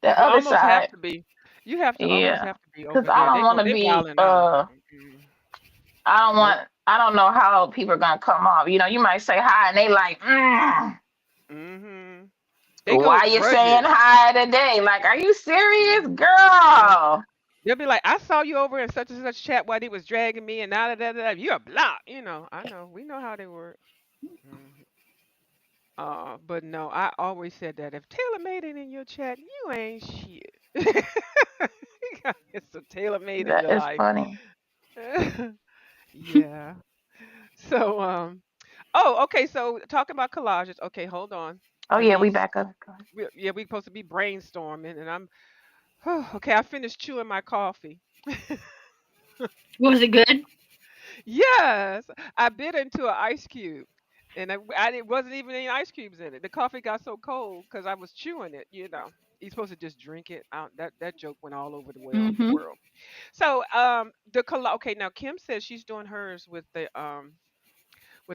The you other almost have side, to be. You have to almost yeah, have to be cause over I there. don't want to They be wilding out. Mm-mm. Nope. I don't know how people are gonna come off. You might say hi and they like, Hmm. They go why you saying grudges. hi today? Like, are you serious, Hmm. Yeah. girl? They'll be like, I saw you over in such and such chat while they was dragging me, and now that you're a block. I know. We know how they work. Hmm. But no, I always said that if Taylor made it in your chat, you ain't shit. It's a Taylor made in That your is life. funny. Yeah. So oh, okay, so talking about collages. Okay, hold on. Oh Let yeah, me we back up. yeah, we supposed to be brainstorming and I'm okay, I finished chewing my coffee. Was it good? Yes, I bit into an ice cube, and it wasn't even any ice cubes in it. The coffee got so cold because I was chewing it. You're supposed to just drink it. That joke went all over the Mm-hmm. world. So okay, now Kim says she's doing hers with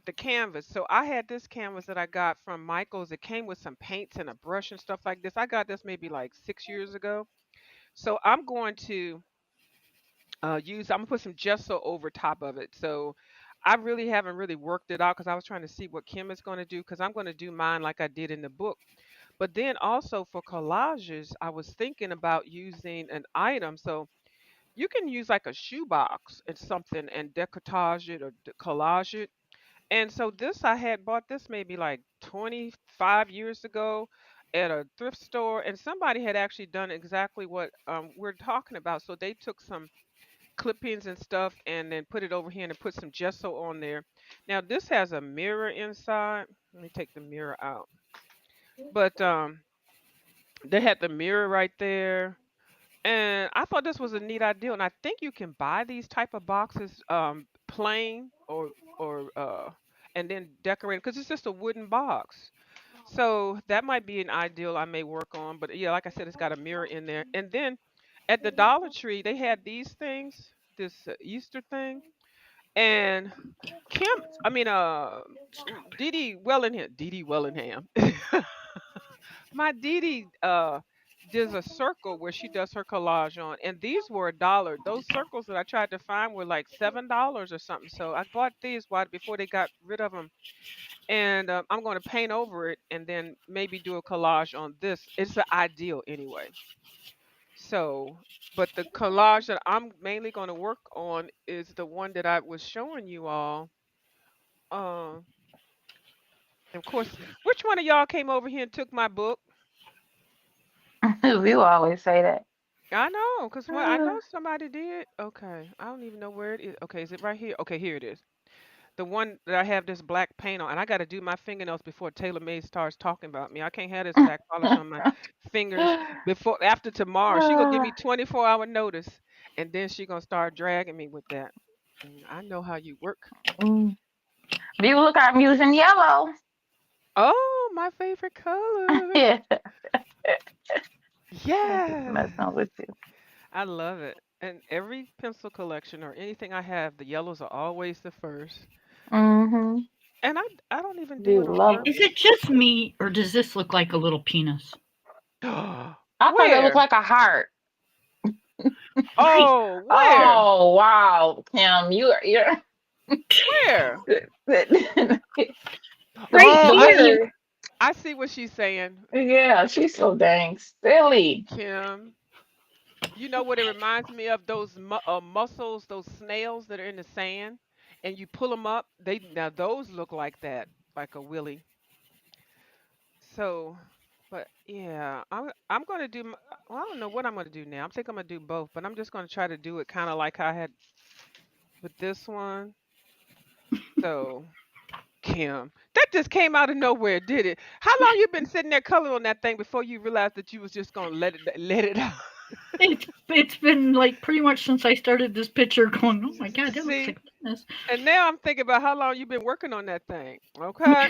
the canvas. So I had this canvas that I got from Michaels. It came with some paints and a brush and stuff like this. I got this maybe like 6 years ago. So I'm going to I'm gonna put some gesso over top of it. So I really haven't really worked it out because I was trying to see what Kim is going to do because I'm going to do mine like I did in the book. But then also for collages, I was thinking about using an item. So you can use like a shoebox and something and decoupage it or collage it. And so this I had bought this maybe like 25 years ago at a thrift store, and somebody had actually done exactly what we're talking about. So they took some clippings and stuff and then put it over here and put some gesso on there. Now this has a mirror inside. Let me take the mirror out. But they had the mirror right there. And I thought this was a neat idea. And I think you can buy these type of boxes plain or and then decorate because it's just a wooden box. So that might be an ideal I may work on. But yeah, like I said, it's got a mirror in there. And then at the Dollar Tree, they had these things, this Easter thing. And Kim, I mean, Dee Dee Wellingham. My Dee Dee does a circle where she does her collage on, and these were $1. Those circles that I tried to find were like $7 or something. So I bought these why before they got rid of them, and I'm going to paint over it and then maybe do a collage on this. It's the ideal anyway. So, but the collage that I'm mainly going to work on is the one that I was showing you all. Uh, of course, which one of y'all came over here and took my book? You always say that. I know, cause what I know somebody did. Okay, I don't even know where it is. Okay, is it right here? Okay, here it is. The one that I have this black paint on, and I got to do my fingernails before Taylor May starts talking about me. I can't have this black polish on my fingers before after tomorrow. She gonna give me 24-hour notice, and then she gonna start dragging me with that. I know how you work. Mm. You look, I'm using yellow. Oh, my favorite color. Yeah, Yeah, messing with you. I love it. And every pencil collection or anything I have, the yellows are always the first. Mm-hmm. And I don't even do You it on love it. Is it just me, or does this look like a little penis? purpose. I thought that looked Where? like a heart. Right. Oh, where? Oh wow, Kim, you're Where? the Right Oh, way here. you. I see what she's saying, Yeah, she's so dang silly. Kim. You know what it reminds me of? Those mussels, those snails that are in the sand, and you pull them up. They now those look like that, like a willy. So, but yeah, I'm gonna do. Well, I don't know what I'm gonna do now. I think I'm gonna do both, but I'm just gonna try to do it kind of like I had with this one. So, Kim, that just came out of nowhere, did it? How long you been sitting there coloring on that thing before you realized that you was just gonna let it out? It's been like pretty much since I started this picture going, oh my god, that looks See, like a penis. and now I'm thinking about how long you've been working on that thing. Okay.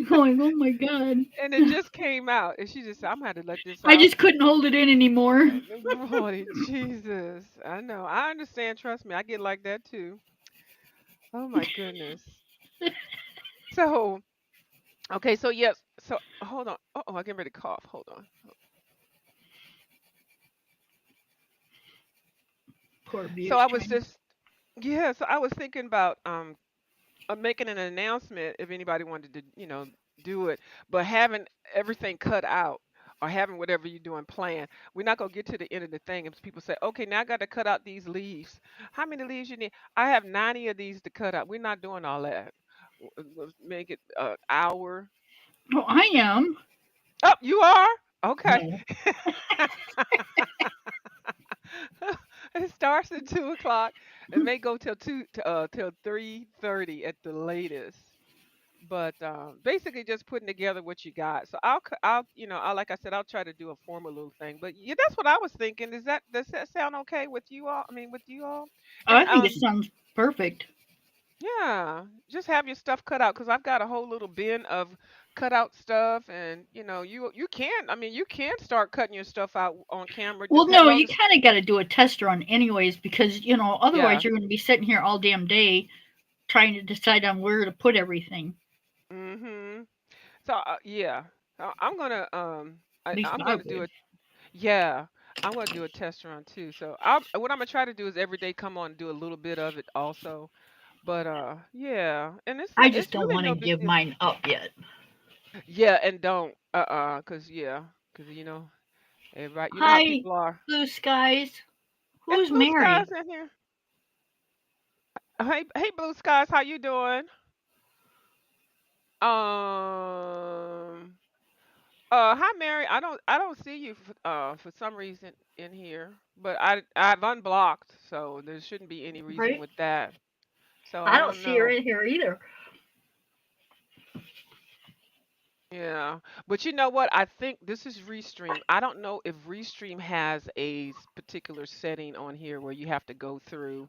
Going, oh my god. And it just came out, and she just said, "I'm gonna have to let this I out." just couldn't hold it in anymore. Lordy Jesus, I know. I understand. Trust me, I get like that too. Oh my goodness. So, okay, so yes, so hold on. Oh, I get ready to cough. Hold on. Poor So Bute's I was trying. just, yeah. So I was thinking about making an announcement if anybody wanted to, do it, but having everything cut out or having whatever you're doing planned. We're not gonna get to the end of the thing and people say, okay, now I got to cut out these leaves. How many leaves you need? I have 90 of these to cut out. We're not doing all that. We'll make it an hour. Oh, I am. Oh, you are? Okay. No. It starts at 2 o'clock. It may go till till 3:30 at the latest. But basically just putting together what you got. So I'll I like I said I'll try to do a formal little thing. But yeah, that's what I was thinking. Does that sound okay with you all? I mean with you all? Oh, And I think it sounds perfect. yeah, just have your stuff cut out because I've got a whole little bin of cut out stuff, and you can I mean you can start cutting your stuff out on camera. Well, Just have no, long you as kind of got to do a test run anyways because, yeah. otherwise you're going to be sitting here all damn day trying to decide on where to put everything. Mhm. So yeah, I'm gonna At least I'm I gonna do would. it. Yeah, I'm gonna do a test run too. So what I'm gonna try to do is every day come on and do a little bit of it also. But yeah, and I just it's don't really want to no big give deal. mine up yet. Yeah, and don't cause cause everybody how Hi, people are. blue skies. It's Who's blue skies Mary? in here. Hey blue skies, how you doing? Um hi Mary. I don't see you for some reason in here, but I've unblocked, so there shouldn't be any reason Right? with that. So I I don't don't see her know. in here either. Yeah. But you know what? I think this is Restream. I don't know if Restream has a particular setting on here where you have to go through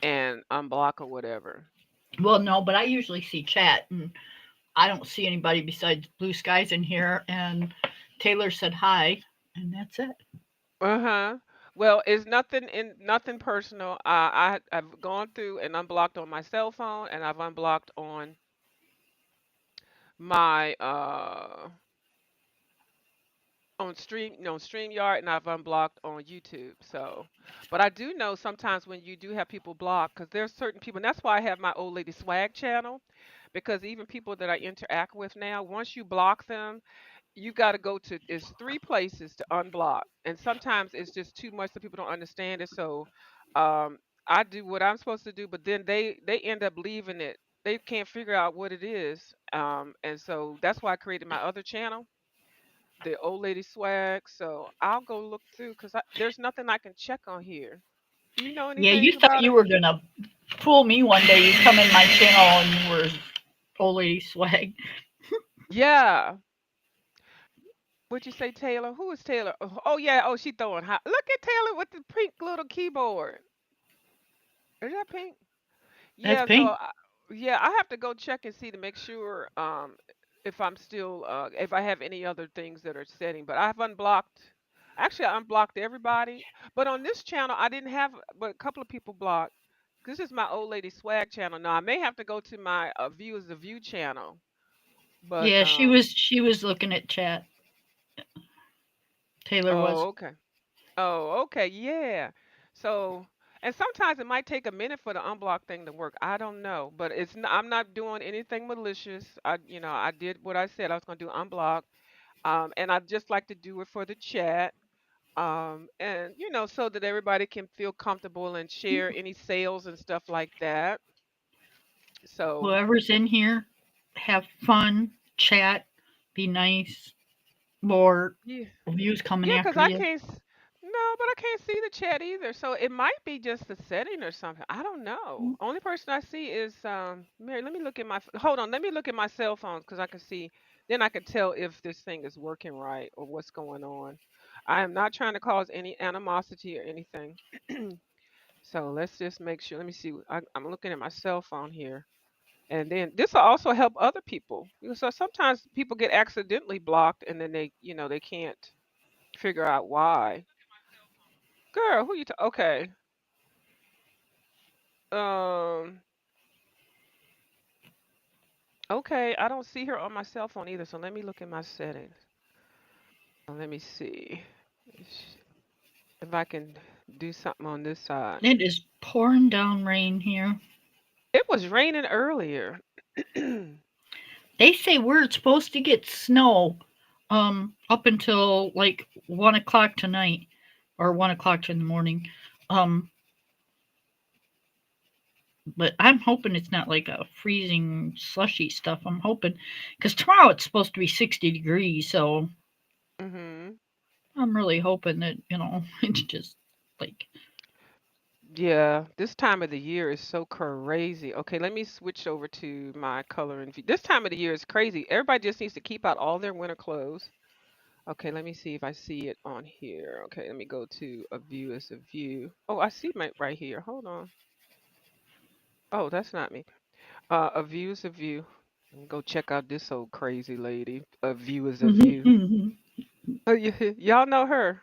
and unblock or whatever. Well, no, but I usually see chat, and I don't see anybody besides blue skies in here. And Taylor said hi, and that's it. Uh-huh. Well, it's nothing personal. I've gone through and unblocked on my cell phone and I've unblocked on my on StreamYard and I've unblocked on YouTube. So, but I do know sometimes when you do have people blocked, because there's certain people, and that's why I have my old lady swag channel, because even people that I interact with now, once you block them, you got to go to it's three places to unblock, and sometimes it's just too much so people don't understand it. So, I do what I'm supposed to do, but then they end up leaving it. they can't figure out what it is. And so that's why I created my other channel, the old lady swag. So I'll go look through because there's nothing I can check on here. Do you know Yeah, you anything thought about you it? were gonna fool me one day. You come in my channel and you were old lady swag. Yeah. What'd you say, Taylor? Who is Taylor? Oh yeah. Oh, she throwing hot. Look at Taylor with the pink little keyboard. Is that pink? That's Yeah. So pink. yeah, I have to go check and see to make sure if I'm still if I have any other things that are setting. But I've unblocked. Actually, I unblocked everybody. But on this channel, I didn't have but a couple of people blocked. This is my old lady swag channel. Now I may have to go to my view is the view channel. But Yeah, she was looking at chat. Taylor was. oh okay. Oh, okay, yeah. So, and sometimes it might take a minute for the unblock thing to work. I don't know, but I'm not doing anything malicious. I did what I said I was going to do unblock. And I just like to do it for the chat. And so that everybody can feel comfortable and share any sales and stuff like that. So, Whoever's in here, have fun, chat, be nice. More yeah. views coming Yeah, because after I you. can't. No, but I can't see the chat either. So it might be just the setting or something. I don't know. Only person I see is Mary. Let me look at hold on. Let me look at my cell phone because I can see. Then I can tell if this thing is working right or what's going on. I am not trying to cause any animosity or anything. So let's just make sure. Let me see. I'm looking at my cell phone here. And then this will also help other people. So sometimes people get accidentally blocked and then they can't figure out why. Girl, who you okay. Um, okay, I don't see her on my cell phone either, so let me look at my settings. Let me see if I can do something on this side. It is pouring down rain here. It was raining earlier. They say we're supposed to get snow up until like 1 o'clock tonight or 1 o'clock in the morning. Um but I'm hoping it's not like a freezing slushy stuff. I'm hoping because tomorrow it's supposed to be 60 degrees, so Mhm. I'm really hoping that, it's just like Yeah, this time of the year is so crazy. Okay, let me switch over to my color and view. This time of the year is crazy. Everybody just needs to keep out all their winter clothes. Okay, let me see if I see it on here. Okay, let me go to a view as a view. Oh, I see my right here. Hold on. Oh, that's not me. A view is a view. Go check out this old crazy lady. A view is a view. Oh, y'all know her.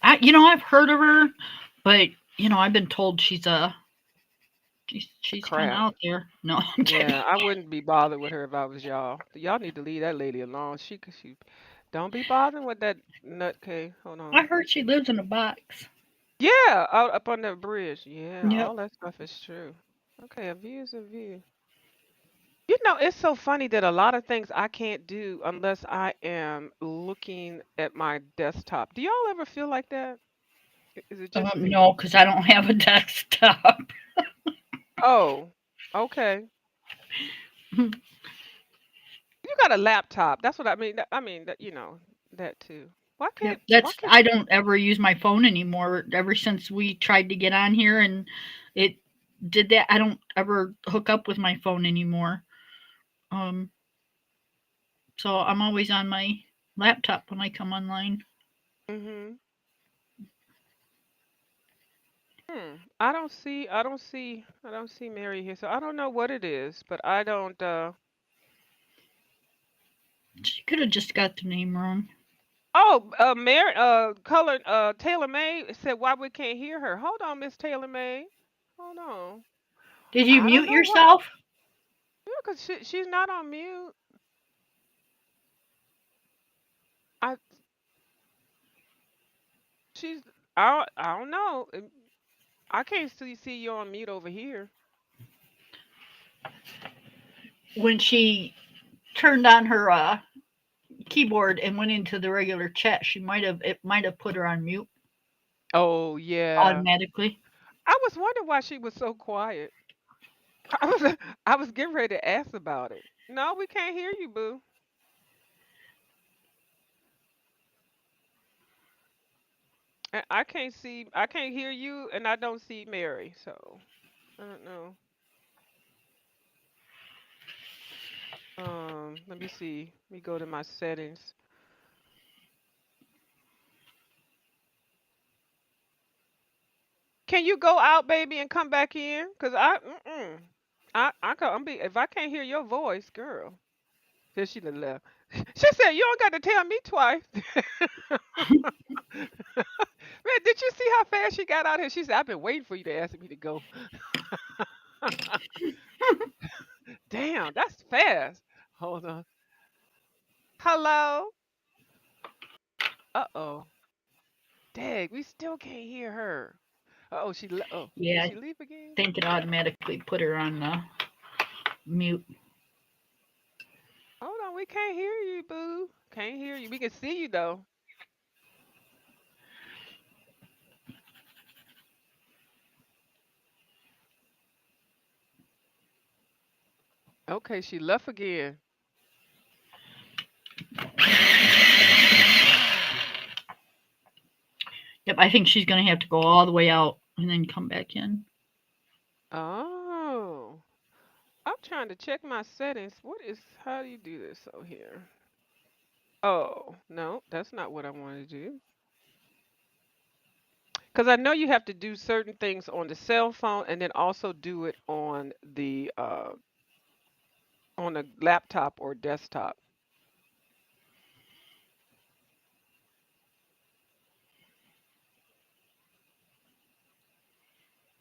I've heard of her, but I've been told she's kind of Crap. out there. No, I'm kidding. Yeah, I wouldn't be bothered with her if I was y'all. Y'all need to leave that lady alone. She don't be bothering with that nutcase. Hold I on. heard she lives in a box. Yeah, out up on the bridge. Yeah, Yep. all that stuff is true. Okay, a view is a view. It's so funny that a lot of things I can't do unless I am looking at my desktop. Do y'all ever feel like that? Is it just me? No, because I don't have a desktop. Oh, okay. You got a laptop. That's what I mean. I mean that that too. Why can't Yep. why That's can't I don't ever use my phone anymore. Ever since we tried to get on here and it did that, I don't ever hook up with my phone anymore. Um, so I'm always on my laptop when I come online. mhm. I don't see Mary here. So I don't know what it is, but I don't She could have just got the name wrong. Oh, Mary Taylor May said why we can't hear her. Hold on, Miss Taylor May. Hold on. Did you I don't mute know what. yourself? Yeah, cause she's not on mute. I she's I don't know. I can't see you on mute over here. When she turned on her keyboard and went into the regular chat, it might have put her on mute Oh yeah. automatically. I was wondering why she was so quiet. I was I was getting ready to ask about it. No, we can't hear you, boo. I can't hear you, and I don't see Mary. So I don't know. Let me see. Let me go to my settings. Can you go out, baby, and come back in? Cause I'm be if I can't hear your voice, girl. Here she done left. She said you don't got to tell me twice. Man, did you see how fast she got out here? She said I've been waiting for you to ask me to go. Damn, that's fast. Hold on. Hello. Uh-oh. Dang, we still can't hear her. Uh-oh, oh, did Yeah, she I leave again? think it automatically put her on mute. Hold on, we can't hear you, boo. Can't hear you. We can see you though. Okay, she left again. Yep, I think she's gonna have to go all the way out and then come back in. Oh. I'm trying to check my settings. How do you do this over here? Oh, no, that's not what I want to do. Because I know you have to do certain things on the cell phone and then also do it on a laptop or desktop.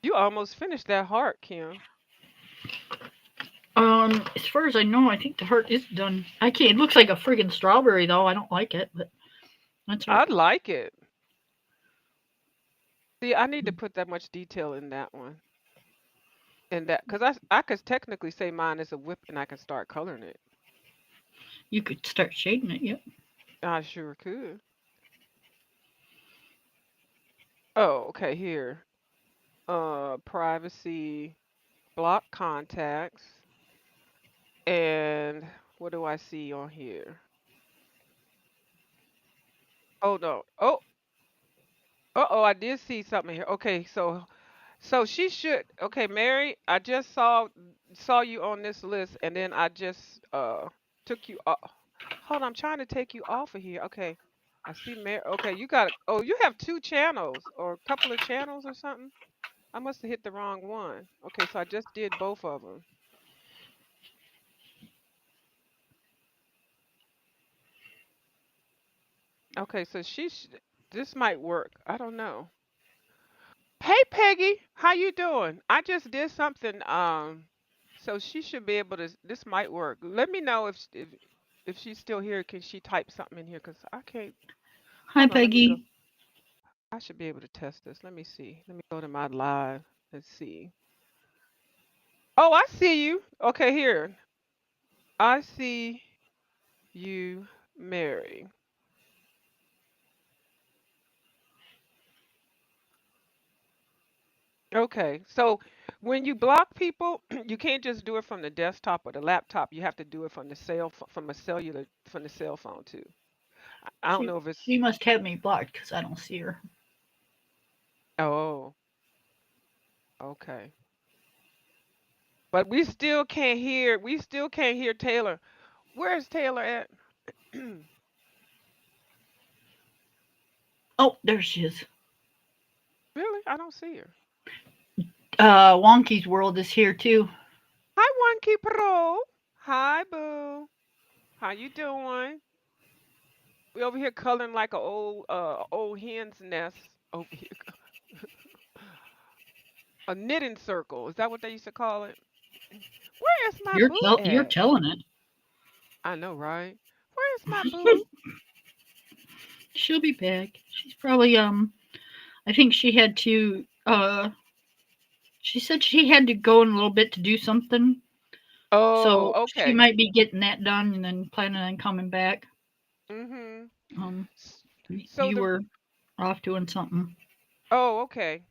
You almost finished that heart, Kim. As far as I know, I think the heart is done. I can't. It looks like a friggin' strawberry though. I don't like it, but that's I okay. like it. See, I need to put that much detail in that one. In that, because I could technically say mine is a whip and I can start coloring it. You could start shading it. Yep. I sure could. Oh, okay, here. Privacy, block contacts, and what do I see on here? Oh no. Oh, uh-oh, I did see something here. Okay, so she should. Okay, Mary, I just saw you on this list, and then I just took you off. Hold on, I'm trying to take you off of here. Okay, I see Mary. Okay, you got. Oh, you have two channels or a couple of channels or something. I must have hit the wrong one. Okay, so I just did both of them. Okay, so this might work. I don't know. Hey Peggy, how you doing? I just did something. So she should be able to. This might work. Let me know if she's still here. Can she type something in here? Cause I can't. Hi, Hold on. Let me go. Peggy. I should be able to test this. Let me see. Let me go to my live. Let's see. Oh, I see you. Okay, here. I see you, Mary. Okay, so when you block people, you can't just do it from the desktop or the laptop. You have to do it from the from the cell phone too. I don't She know if it's she must have me blocked because I don't see her. oh, okay. But we still can't hear Taylor. Where's Taylor at? Oh, there she is. Really? I don't see her. Wonky's World is here too. Hi, One Pro. Hi, Boo. How you doing? We over here coloring like a old hen's nest over here. A knitting circle. Is that what they used to call it? Where is my boo You're at? telling it. I know, right? Where is my boo? She'll be back. She's probably I think she had to she said she had to go in a little bit to do something. Oh, So she okay. might be getting that done and then planning on coming back. Mhm. Um S- So you the were off doing something. oh, okay.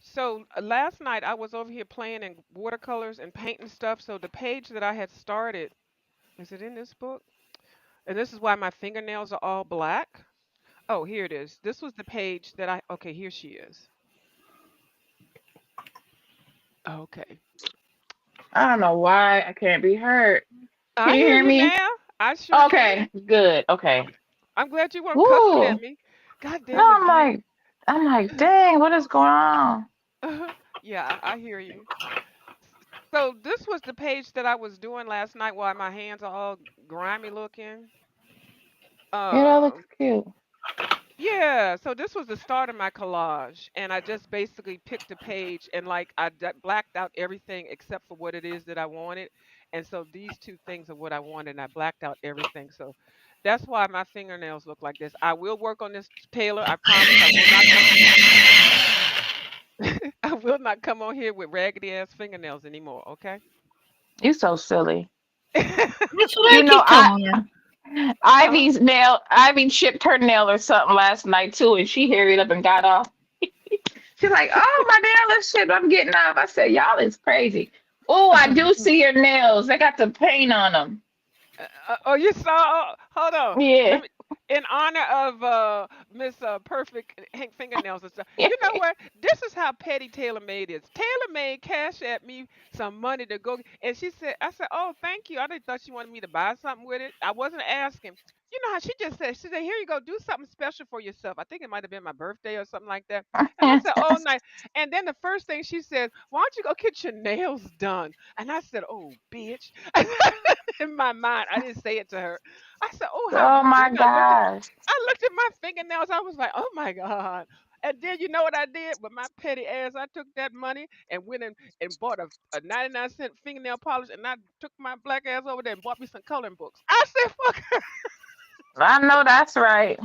So last night I was over here playing in watercolors and painting stuff. So the page that I had started, is it in this book? And this is why my fingernails are all black. Oh, here it is. This was the page that okay, here she is. Okay. I don't know why I can't be heard. Can I you hear hear you me? now. I sure can. Okay, good. Okay. I'm glad you weren't cussing Woo. at me. God No, damn it, Gee. I'm like, dang, what is going on? Yeah, I hear you. So this was the page that I was doing last night while my hands are all grimy looking. Yeah, that Uh, looks cute. yeah, so this was the start of my collage, and I just basically picked a page and like blacked out everything except for what it is that I wanted. And so these two things are what I wanted, and I blacked out everything. So that's why my fingernails look like this. I will work on this, Taylor. I promise I will not come I will not come on here with raggedy ass fingernails anymore, okay? You so silly. That's what I You know, keep telling her. Huh? Ivy chipped her nail or something last night too, and she hurried up and got off. She's like, "Oh, my nail is chipped. I'm getting off." I said, "Y'all is crazy." Oh, I do see your nails. They got the paint on them. Oh, you saw? Oh, hold on. Let Yeah. me, in honor of Miss Perfect Hank Fingernails and stuff. You know what? This is how petty Taylor Made is. Taylor Made cash at me some money to go, and she said, "I said, oh, thank you. I didn't thought she wanted me to buy something with it. I wasn't asking." You know how she just said? She said, "Here you go. Do something special for yourself." I think it might have been my birthday or something like that. And I said, "Oh, nice." And then the first thing she said, "Why don't you go get your nails done?" And I said, "Oh, bitch." In my mind. I didn't say it to her. I said, "Oh, how Oh rude." my Then gosh. I looked at my fingernails. I was like, "Oh my God." And then you know what I did? With my petty ass, I took that money and went and bought a 99-cent fingernail polish, and I took my black ass over there and bought me some coloring books. I said, "Fuck her." I know that's right.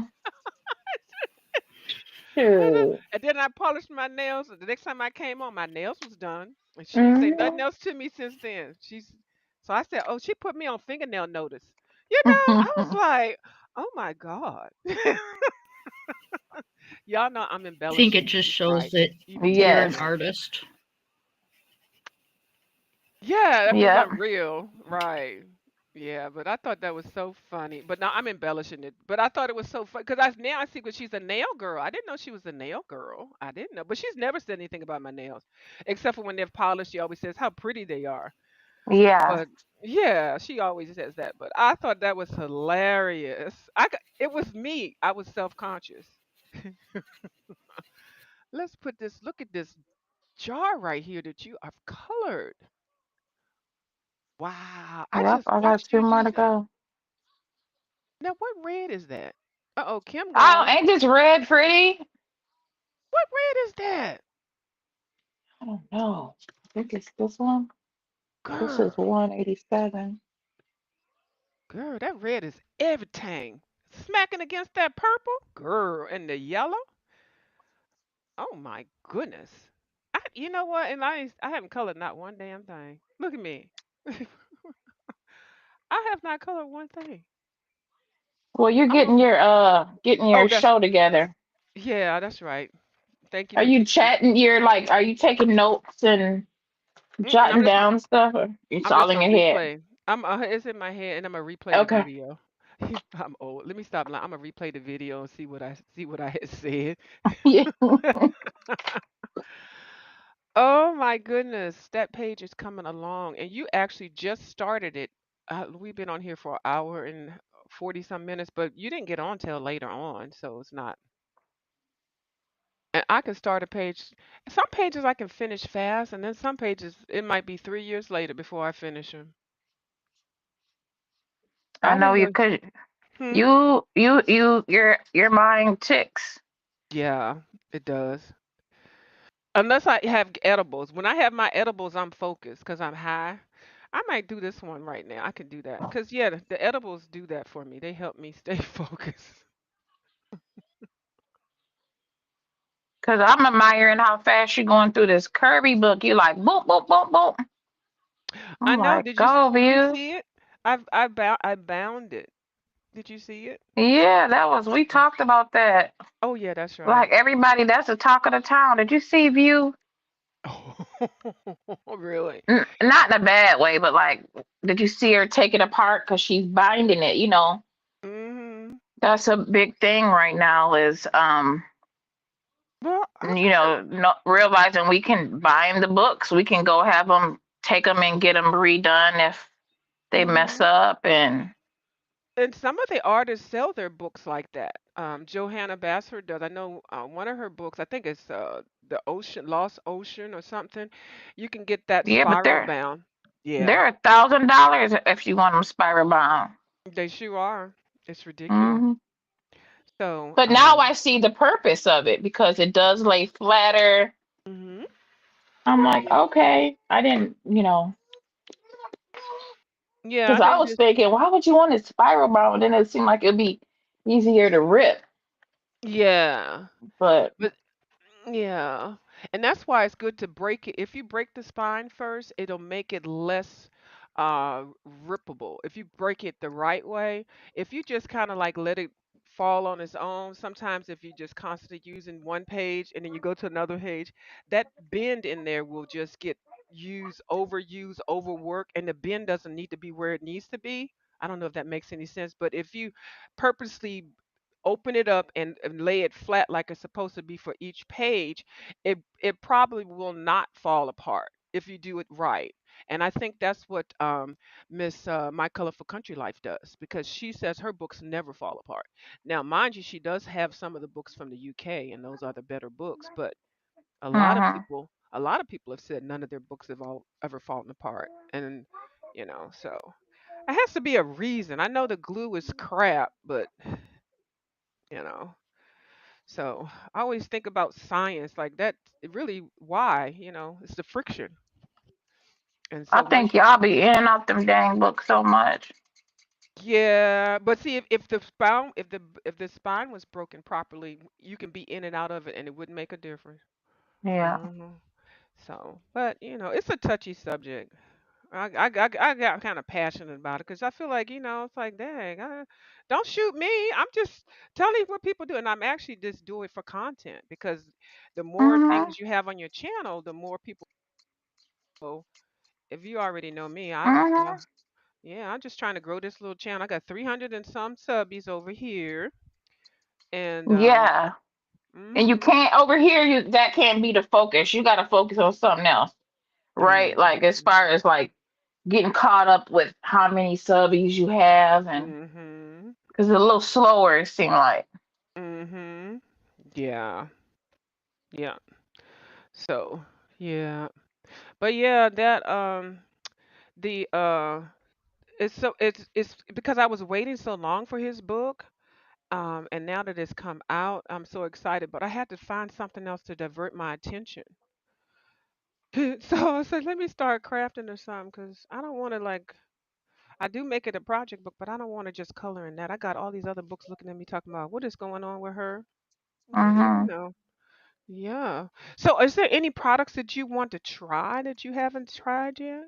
Shoot. And then I polished my nails. The next time I came on, my nails was done. And she ain't say nothing Mhm. else to me since then. So I said, "Oh, she put me on fingernail notice." You know, I was like, "Oh my God." Y'all know I'm I think it embellishing, just shows right? that You be you're telling an Yes. me. artist. Yeah, that means Yep. I'm real, right? Yeah, but I thought that was so funny. But now I'm embellishing it. But I thought it was so fun because now I see that she's a nail girl. I didn't know she was a nail girl. I didn't know, but she's never said anything about my nails, except for when they're polished. She always says how pretty they are. Yeah. But yeah, she always says that. But I thought that was hilarious. It was me. I was self conscious. Let's put this. Look at this jar right here that you have colored. Wow. I Yep. just I got watched two you more do to that. go. Now, what red is that? Uh-oh, Kim I don't, gone. ain't this red pretty? What red is that? I don't know. I think it's this one. This is Girl, 187. girl, that red is everything. Smacking against that purple? Girl, and the yellow? Oh my goodness. You know what? And I haven't colored not one damn thing. Look at me. I have not colored one thing. Well, you're I'm over. getting Oh, your show together. yeah, that's right. Thank you Are for you keeping me. chatting? Are you taking notes and Mm-mm, jotting down stuff, or it's I'm all just in gonna your head? replay. It's in my head, and I'm gonna replay the Okay. video. I'm old. Let me stop lying. I'm gonna replay the video and see what I had said. Yeah. Oh my goodness, that page is coming along, and you actually just started it. We've been on here for an hour and 40 some minutes, but you didn't get on till later on, so it's not. And I can start a page. Some pages I can finish fast, and then some pages it might be 3 years later before I finish them. I I know didn't you know. could. Hmm. Your mind ticks. Yeah, it does. Unless I have edibles. When I have my edibles, I'm focused because I'm high. I might do this one right now. I can do that. Because, yeah, the edibles do that for me. They help me stay focused. Cause I'm admiring how fast you're going through this Kirby book. You like boom, boom, boom, boom. I I'm know. like, go, Did you view. see it? I bound it. Did you see it? Yeah, we talked about that. Oh, yeah, that's Like right. everybody, that's the talk of the town. Did you see view? Really? Not in a bad way, but like, did you see her take it apart because she's binding it? Mhm. That's a big thing right now. Is Well, I not realizing we can bind the books. We can go have them take them and get them redone if they mess mhm. up. And And some of the artists sell their books like that. Johanna Basford does. I know one of her books. I think it's the Ocean, Lost Ocean, or something. You can get that yeah, but spiral bound. Yeah, they're $1,000 if you want them spiral bound. they sure are. It's ridiculous. Hmm. So, But now I see the purpose of it because it does lay flatter. mhm. I'm like, okay, I didn't, Yeah, because and I then was just thinking, why would you want it spiral bound? Then it seemed like it'd be easier to rip. yeah. But But yeah, and that's why it's good to break it. If you break the spine first, it'll make it less uh rippable. If you break it the right way, if you just kind of like let it fall on its own, sometimes if you just constantly using one page and then you go to another page, that bend in there will just get overused, overworked, and the bend doesn't need to be where it needs to be. I don't know if that makes any sense, but if you purposely open it up and lay it flat like it's supposed to be for each page, it probably will not fall apart if you do it right. And I think that's what Miss My Colorful Country Life does, because she says her books never fall apart. Now, mind you, she does have some of the books from the UK, and those are the better books. But mhm. a lot of people have said none of their books have all ever fallen apart, and so it has to be a reason. I know the glue is crap, but you know. So I always think about science like that. It really, why? It's the friction. And I so think once, y'all be in and out them dang books so much. yeah, but see, if the spine was broken properly, you can be in and out of it, and it wouldn't make a difference. Yeah. hmm So, but it's a touchy subject. I got kind of passionate about it because I feel like it's like, dang, don't shoot me. I'm just telling you what people do, and I'm actually just doing it for content, because the more Mhm. things you have on your channel, the more people. If you already know me, yeah, Mhm. yeah, I'm just trying to grow this little channel. I got 300 and some subbies over here, and Yeah. And you mhm, can't over here. That can't be the focus. You got to focus on something else, right? Like as mhm, far as like getting caught up with how many subbies you have, and mhm, because it's a little slower, it seemed like. mhm, yeah, yeah. So yeah, but yeah, that the it's because I was waiting so long for his book. And now that it's come out, I'm so excited, but I had to find something else to divert my attention. So I said, let me start crafting or something, because I don't want to, like, I do make it a project book, but I don't want to just color in that. I got all these other books looking at me talking about what is going on with her. Mhm. Yeah. So is there any products that you want to try that you haven't tried yet?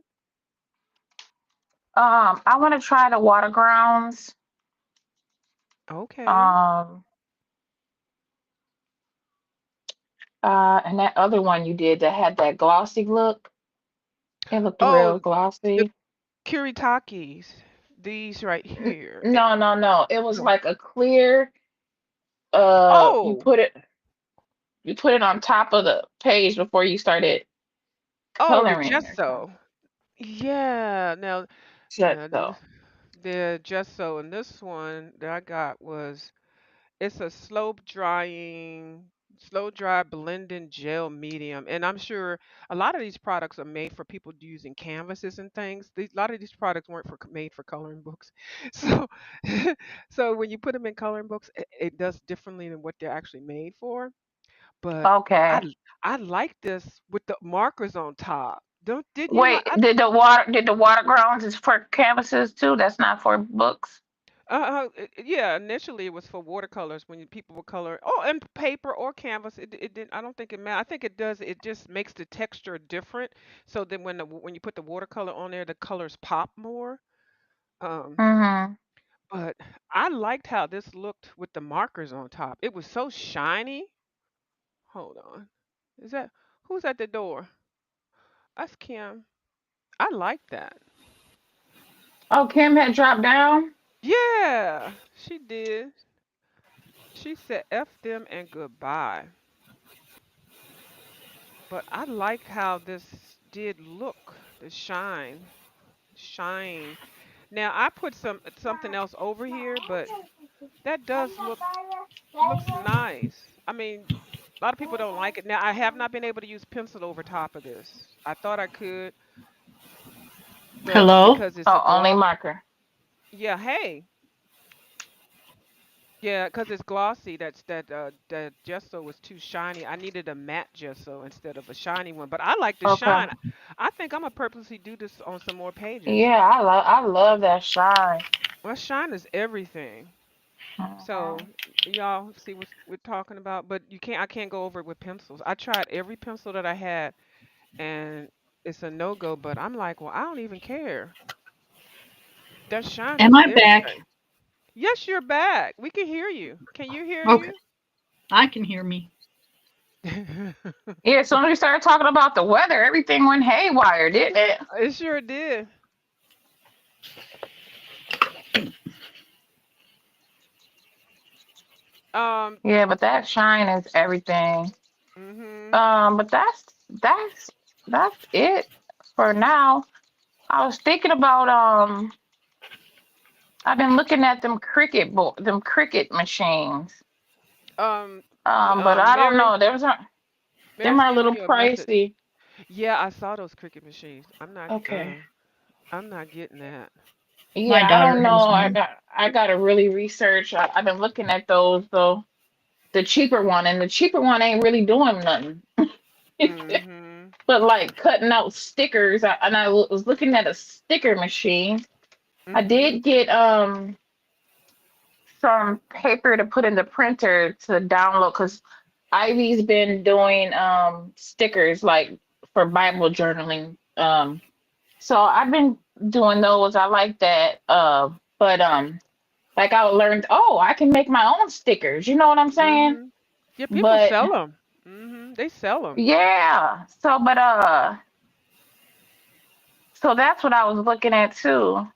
I want to try the water grounds. Okay. Um, and that other one you did that had that glossy look. It looked Oh, real the glossy. Kuritakis. These right here. No, no, no. It was No. like a clear. You Oh, put it on top of the page before you started oh, the coloring or something. gesso. Yeah. Now, Just now so. the gesso and this one that I got was it's a slow dry blending gel medium. And I'm sure a lot of these products are made for people using canvases and things. A lot of these products weren't made for coloring books. So, so when you put them in coloring books, it does differently than what they're actually made for. But I Okay. I like this with the markers on top. Didn't you like? Wait, did the water grounds is for canvases too? That's not for books. Yeah, initially it was for watercolors when people would color. Oh, and paper or canvas. It didn't. I don't think it matters. I think it does. It just makes the texture different. So then when you put the watercolor on there, the colors pop more. Um, Mm-hmm. but I liked how this looked with the markers on top. It was so shiny. Hold on. Is that who's at the door? That's Kim. I like that. Oh, Kim had dropped down. Yeah, she did. She said F them and goodbye. But I like how this did look, the shine. Now I put something else over here, but that does looks nice. I mean, a lot of people don't like it. Now I have not been able to use pencil over top of this. I thought I could, but Hello? because it's a Oh, only gloss. marker. Yeah, hey. Yeah, because it's glossy. That gesso was too shiny. I needed a matte gesso instead of a shiny one. But I like the Okay. shine. I think I'm gonna purposely do this on some more pages. Yeah, I love that shine. Well, shine is everything. So Mhm. y'all see what we're talking about. But you can't. I can't go over it with pencils. I tried every pencil that I had, and it's a no go. But I'm like, well, I don't even care. That shine Am is I back? everything. Yes, you're back. We can hear you. Can you hear Okay. you? I can hear me. Yeah, as soon as we started talking about the weather, everything went haywire, didn't it? It sure did. Um, Yeah, but that shine is everything. mhm. But that's it for now. I was thinking about I've been looking at them cricket machines. But I don't Mary, know. Them Mary's are a giving little you a message. pricey. Yeah, I saw those cricket machines. Okay. I'm not getting that. My Yeah, I daughter don't know. has I one. got I gotta really research. I've been looking at those though. The cheaper one, and the cheaper one ain't really doing nothing. Mhm. But like cutting out stickers, and I was looking at a sticker machine. I Mhm. did get some paper to put in the printer to download because Ivy's been doing stickers like for Bible journaling. So I've been doing those. I like that. But like I learned, oh, I can make my own stickers. You know what I'm saying? Mhm. Yeah, people But sell them. Mhm. They sell them. yeah. So that's what I was looking at too.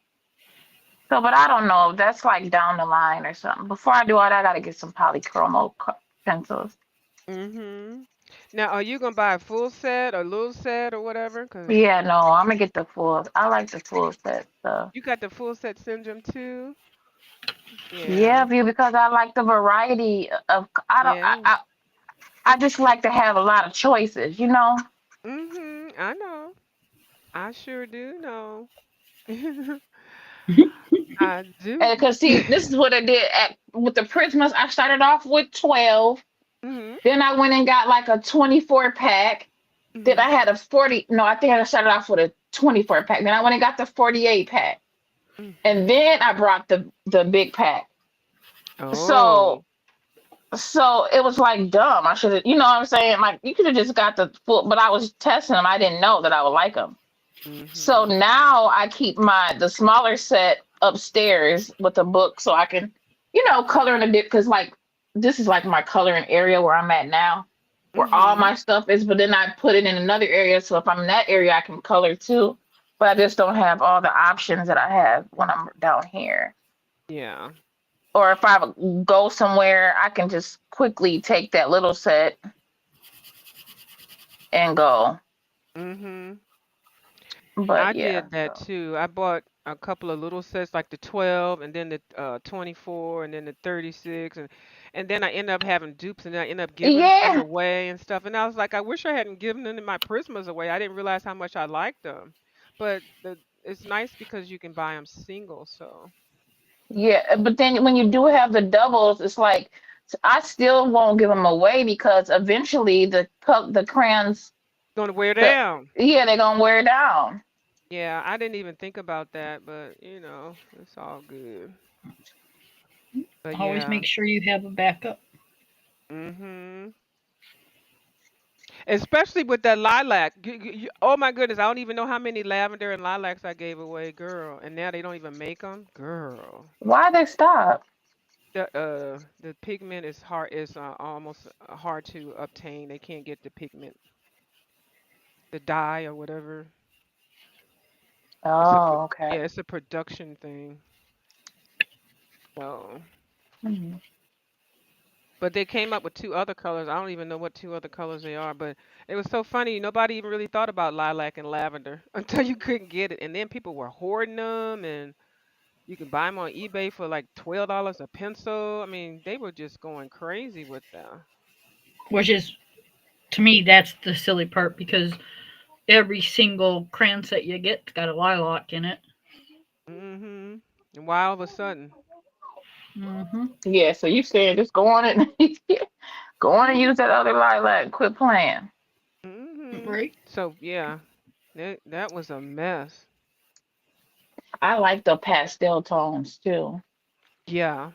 So, but I don't know. That's like down the line or something. Before I do all that, I gotta get some pencils. Mhm. Now, are you gonna buy a full set or little set or whatever? Cause Yeah, no, I'm gonna get the full. I like the full set stuff. you got the full set syndrome too. Yeah, Yeah. view because I like the variety of. I don't. Yeah. I just like to have a lot of choices. You know. Mhm. I know. I sure do know. I do. And because see, this is what I did with the Christmas. I started off with 12. Mhm. Then I went and got like a 24 pack. Then Mhm. I had a 40. No, I think I started off with a 24 pack. Then I went and got the 48 pack. And Mhm. then I brought the big pack. Oh. So so it was like dumb. I should have, you know what I'm saying? Like you could have just got the full, but I was testing them. I didn't know that I would like them. So Mhm. now I keep the smaller set upstairs with a book so I can, color in a bit because like this is like my coloring area where I'm at now, where all Mhm. my stuff is. But then I put it in another area, so if I'm in that area, I can color too. But I just don't have all the options that I have when I'm down here. Yeah. Or if I go somewhere, I can just quickly take that little set and go. Mhm. But I yeah, did that so too. I bought a couple of little sets like the 12 and then the 24 and then the 36 and then I end up having dupes and then I end up giving them yeah, away and stuff. And I was like, I wish I hadn't given them my Prismas away. I didn't realize how much I liked them. But it's nice because you can buy them single, so yeah. But then when you do have the doubles, it's like I still won't give them away because eventually the crayons, gonna wear the down. yeah, they're gonna wear down. Yeah, I didn't even think about that, but it's all good. But Always yeah. make sure you have a backup. Mhm. Especially with that lilac. Oh my goodness, I don't even know how many lavender and lilacs I gave away, girl. And now they don't even make them, girl. Why they stop? The pigment is almost hard to obtain. They can't get the pigment. the dye or whatever. It's a Oh, okay. yeah, it's a production thing. So, Mhm. but they came up with two other colors. I don't even know what two other colors they are, but it was so funny. Nobody even really thought about lilac and lavender until you couldn't get it, and then people were hoarding them, and you can buy them on eBay for like $12 a pencil. I mean, they were just going crazy with them. Which is, to me, that's the silly part because every single crayon set you get's got a lilac in it. Mhm. And why all of a sudden? Hmm. Yeah, so you said just go on and go on and Mhm. use that other lilac and quit playing. Mhm. Right? So yeah, that was a mess. I like the pastel tones too. Yeah.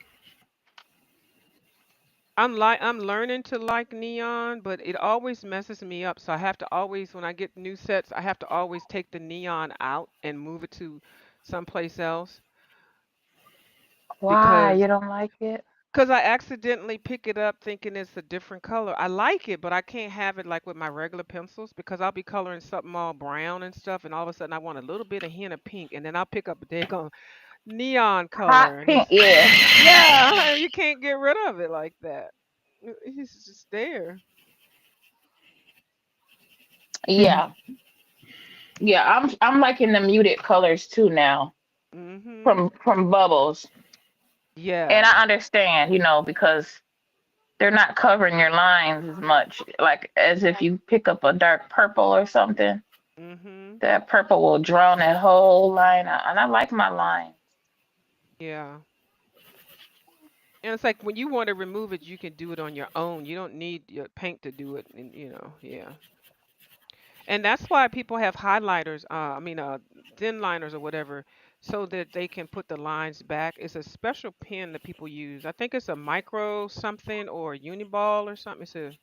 I'm learning to like neon, but it always messes me up. So I have to always when I get new sets, I have to always take the neon out and move it to someplace else Why because you don't like it? I accidentally pick it up thinking it's a different color. I like it, but I can't have it like with my regular pencils because I'll be coloring something all brown and stuff, and all of a sudden I want a little bit of hint of pink, and then I'll pick up a daggone neon Hot color, and pink, it's yeah. yeah, you can't get rid of it like that. It's just there. Yeah. Yeah, I'm liking the muted colors too now Mhm. from Bubbles. And Yes. I understand, because they're not covering your lines as much, like as if you pick up a dark purple or something. Mhm. That purple will drown that whole line out. And I like my line. Yeah. And it's like when you want to remove it, you can do it on your own. You don't need your paint to do it, and yeah. And that's why people have highlighters, thin liners or whatever, so that they can put the lines back. It's a special pen that people use. I think it's a micro something or a uniball or something.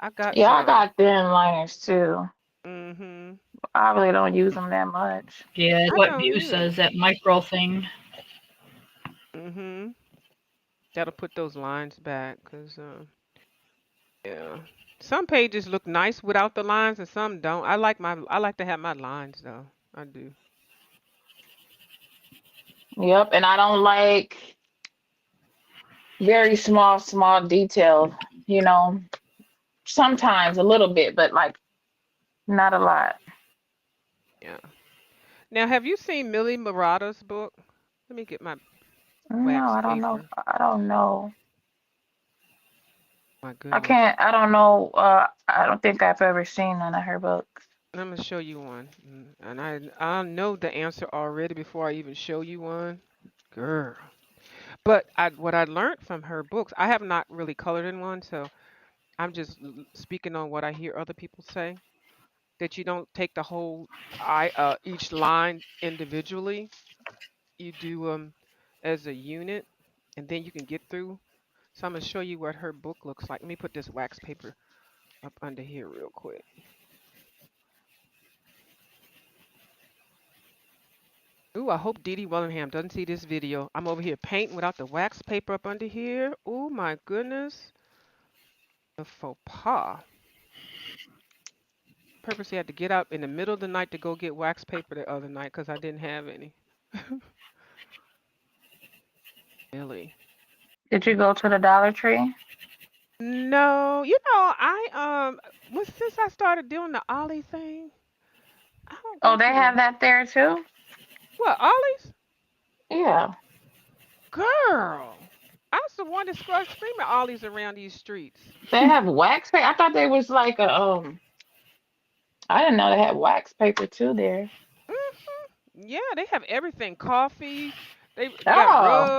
I got Yeah, I some. got thin liners too. Mhm. I really don't use them that much. Yeah, I what don't View either. says, that micro thing. Mhm. That'll put those lines back, 'cause yeah. Some pages look nice without the lines and some don't. I like to have my lines though. I do. Yep, and I don't like very small details, you know. Sometimes a little bit, but like not a lot. Yeah. Now, have you seen Millie Murata's book? Let me get my No, wax I don't know. paper. I don't know. My I goodness. can't. I don't know. I don't think I've ever seen none of her books. I'm gonna show you one. And I know the answer already before I even show you one. Girl. But what I learned from her books, I have not really colored in one, so I'm just speaking on what I hear other people say. That you don't take the whole each line individually. You do them as a unit, and then you can get through. So I'm gonna show you what her book looks like. Let me put this wax paper up under here real quick. Ooh, I hope Dee Dee Wellingham doesn't see this video. I'm over here painting without the wax paper up under here. Oh my goodness. The faux pas. Purposely had to get up in the middle of the night to go get wax paper the other night because I didn't have any. Really. Did you go to the Dollar Tree? No, I well since I started doing the Ollie thing, I don't Oh, go they to have the that there too? what Ollie's Yeah. girl. I was the one that screaming Ollie's around these streets. They have wax paper. I thought they was like a I didn't know they had wax paper too there. Yeah, they have everything. Coffee. They got Oh.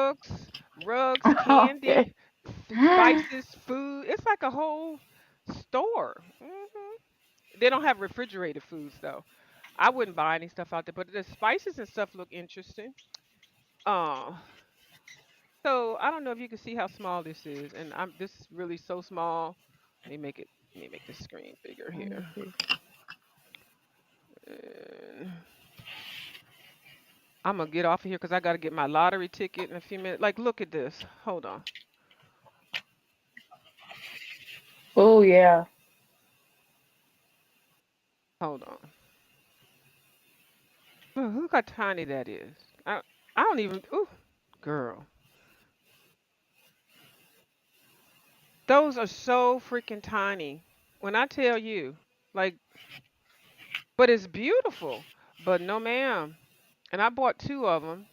rugs, Okay. candy, spices, food. It's like a whole store. They don't have refrigerated foods though. I wouldn't buy any stuff out there, but the spices and stuff look interesting. Uh, so I don't know if you can see how small this is, and this is really so small. Let me make it. Let me make the screen bigger Let me here. see. And I'm gonna get off of here because I gotta get my lottery ticket in a few minutes. Like, look at this. Hold on. Oh yeah. Hold on. Look how tiny that is. I don't even. Ooh, girl, those are so freaking tiny. When I tell you, like, but it's beautiful. But no, ma'am. And I bought two of them.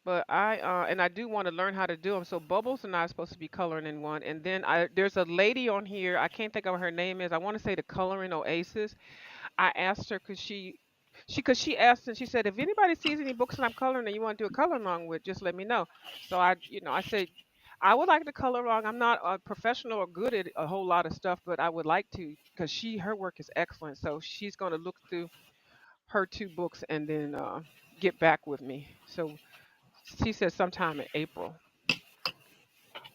But I do want to learn how to do them. So Bubbles and I are supposed to be coloring in one, and then there's a lady on here. I can't think of what her name is. I want to say the Coloring Oasis. I asked her because she asked and she said if anybody sees any books that I'm coloring and you want to do a color along with, just let me know. So I said I would like to color along. I'm not a professional or good at a whole lot of stuff, but I would like to because her work is excellent. So she's going to look through her two books and then get back with me. So she said sometime in April.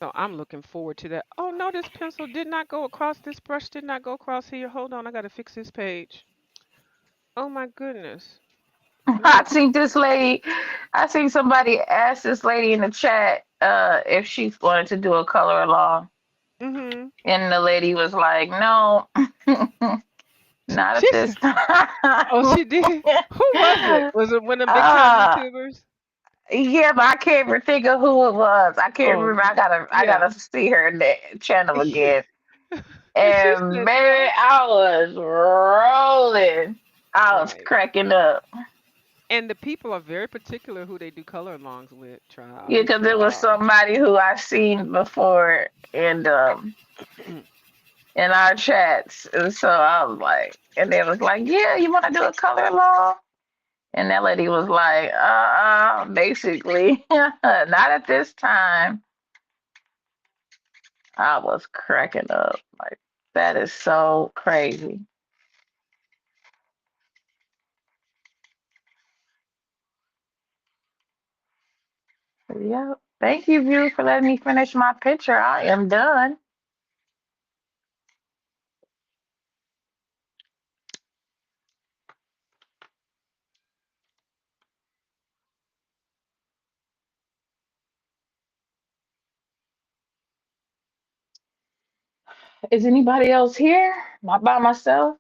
So I'm looking forward to that. Oh no, this pencil did not go across. This brush did not go across here. Hold on, I gotta fix this page. Oh my goodness. Let I me. seen this lady. I seen somebody ask this lady in the chat if she wanted to do a color along, Mhm. and the lady was like, "No, not at She this said, time." "Oh, she did." Who was it? Was it one of them big time uh, YouTubers? yeah, but I can't even think of who it was. I can't Oh remember. I yeah. gotta see her channel again. And she And said baby, no. I was rolling. I was Right. cracking up. And the people are very particular who they do color alongs with. Child, Yeah, they because say, it was "Oh." somebody who I seen before in our chats. And so I was like, and they was like, "Yeah, you want to do a color along?" And that lady was like, basically, not at this time. I was cracking up. Like, that is so crazy. Yep. Thank you, View, for letting me finish my picture. I am done. Is anybody else here? Am I by myself?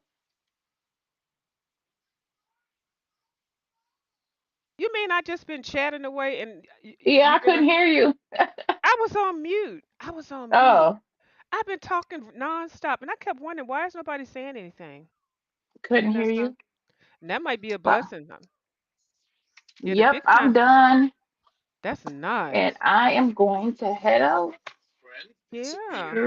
You mean I just been chatting away and Yeah, I you've couldn't been? hear you. I was on mute. I was on mute. Oh, I've been talking nonstop, and I kept wondering why is nobody saying anything. couldn't And hear that's you. and that might be a Wow. blessing. Yeah, the Yep, big I'm time. done. That's And nice. I am going to head out. Yeah,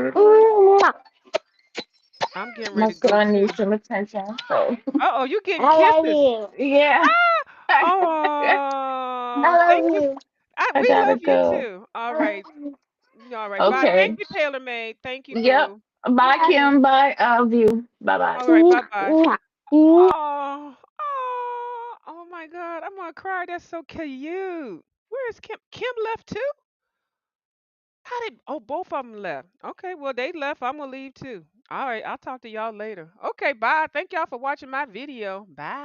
I'm getting My ready to go son needs too. some attention. So, Oh, you getting I love kisses? you. yeah, Oh, I love thank you. you. I We gotta love you go. too. All I love right, you. all right. Bye. Thank Okay. you, Taylor Made. Thank you, Yep. Boo. Bye, Kim. Bye, View. Bye bye. All right, bye bye. Oh, oh my God, I'm gonna cry. That's so cute. Where is Kim? Kim left too? How did? Oh, both of them left. Okay, well they left. I'm gonna leave too. All right, I'll talk to y'all later. Okay, bye. Thank y'all for watching my video. Bye.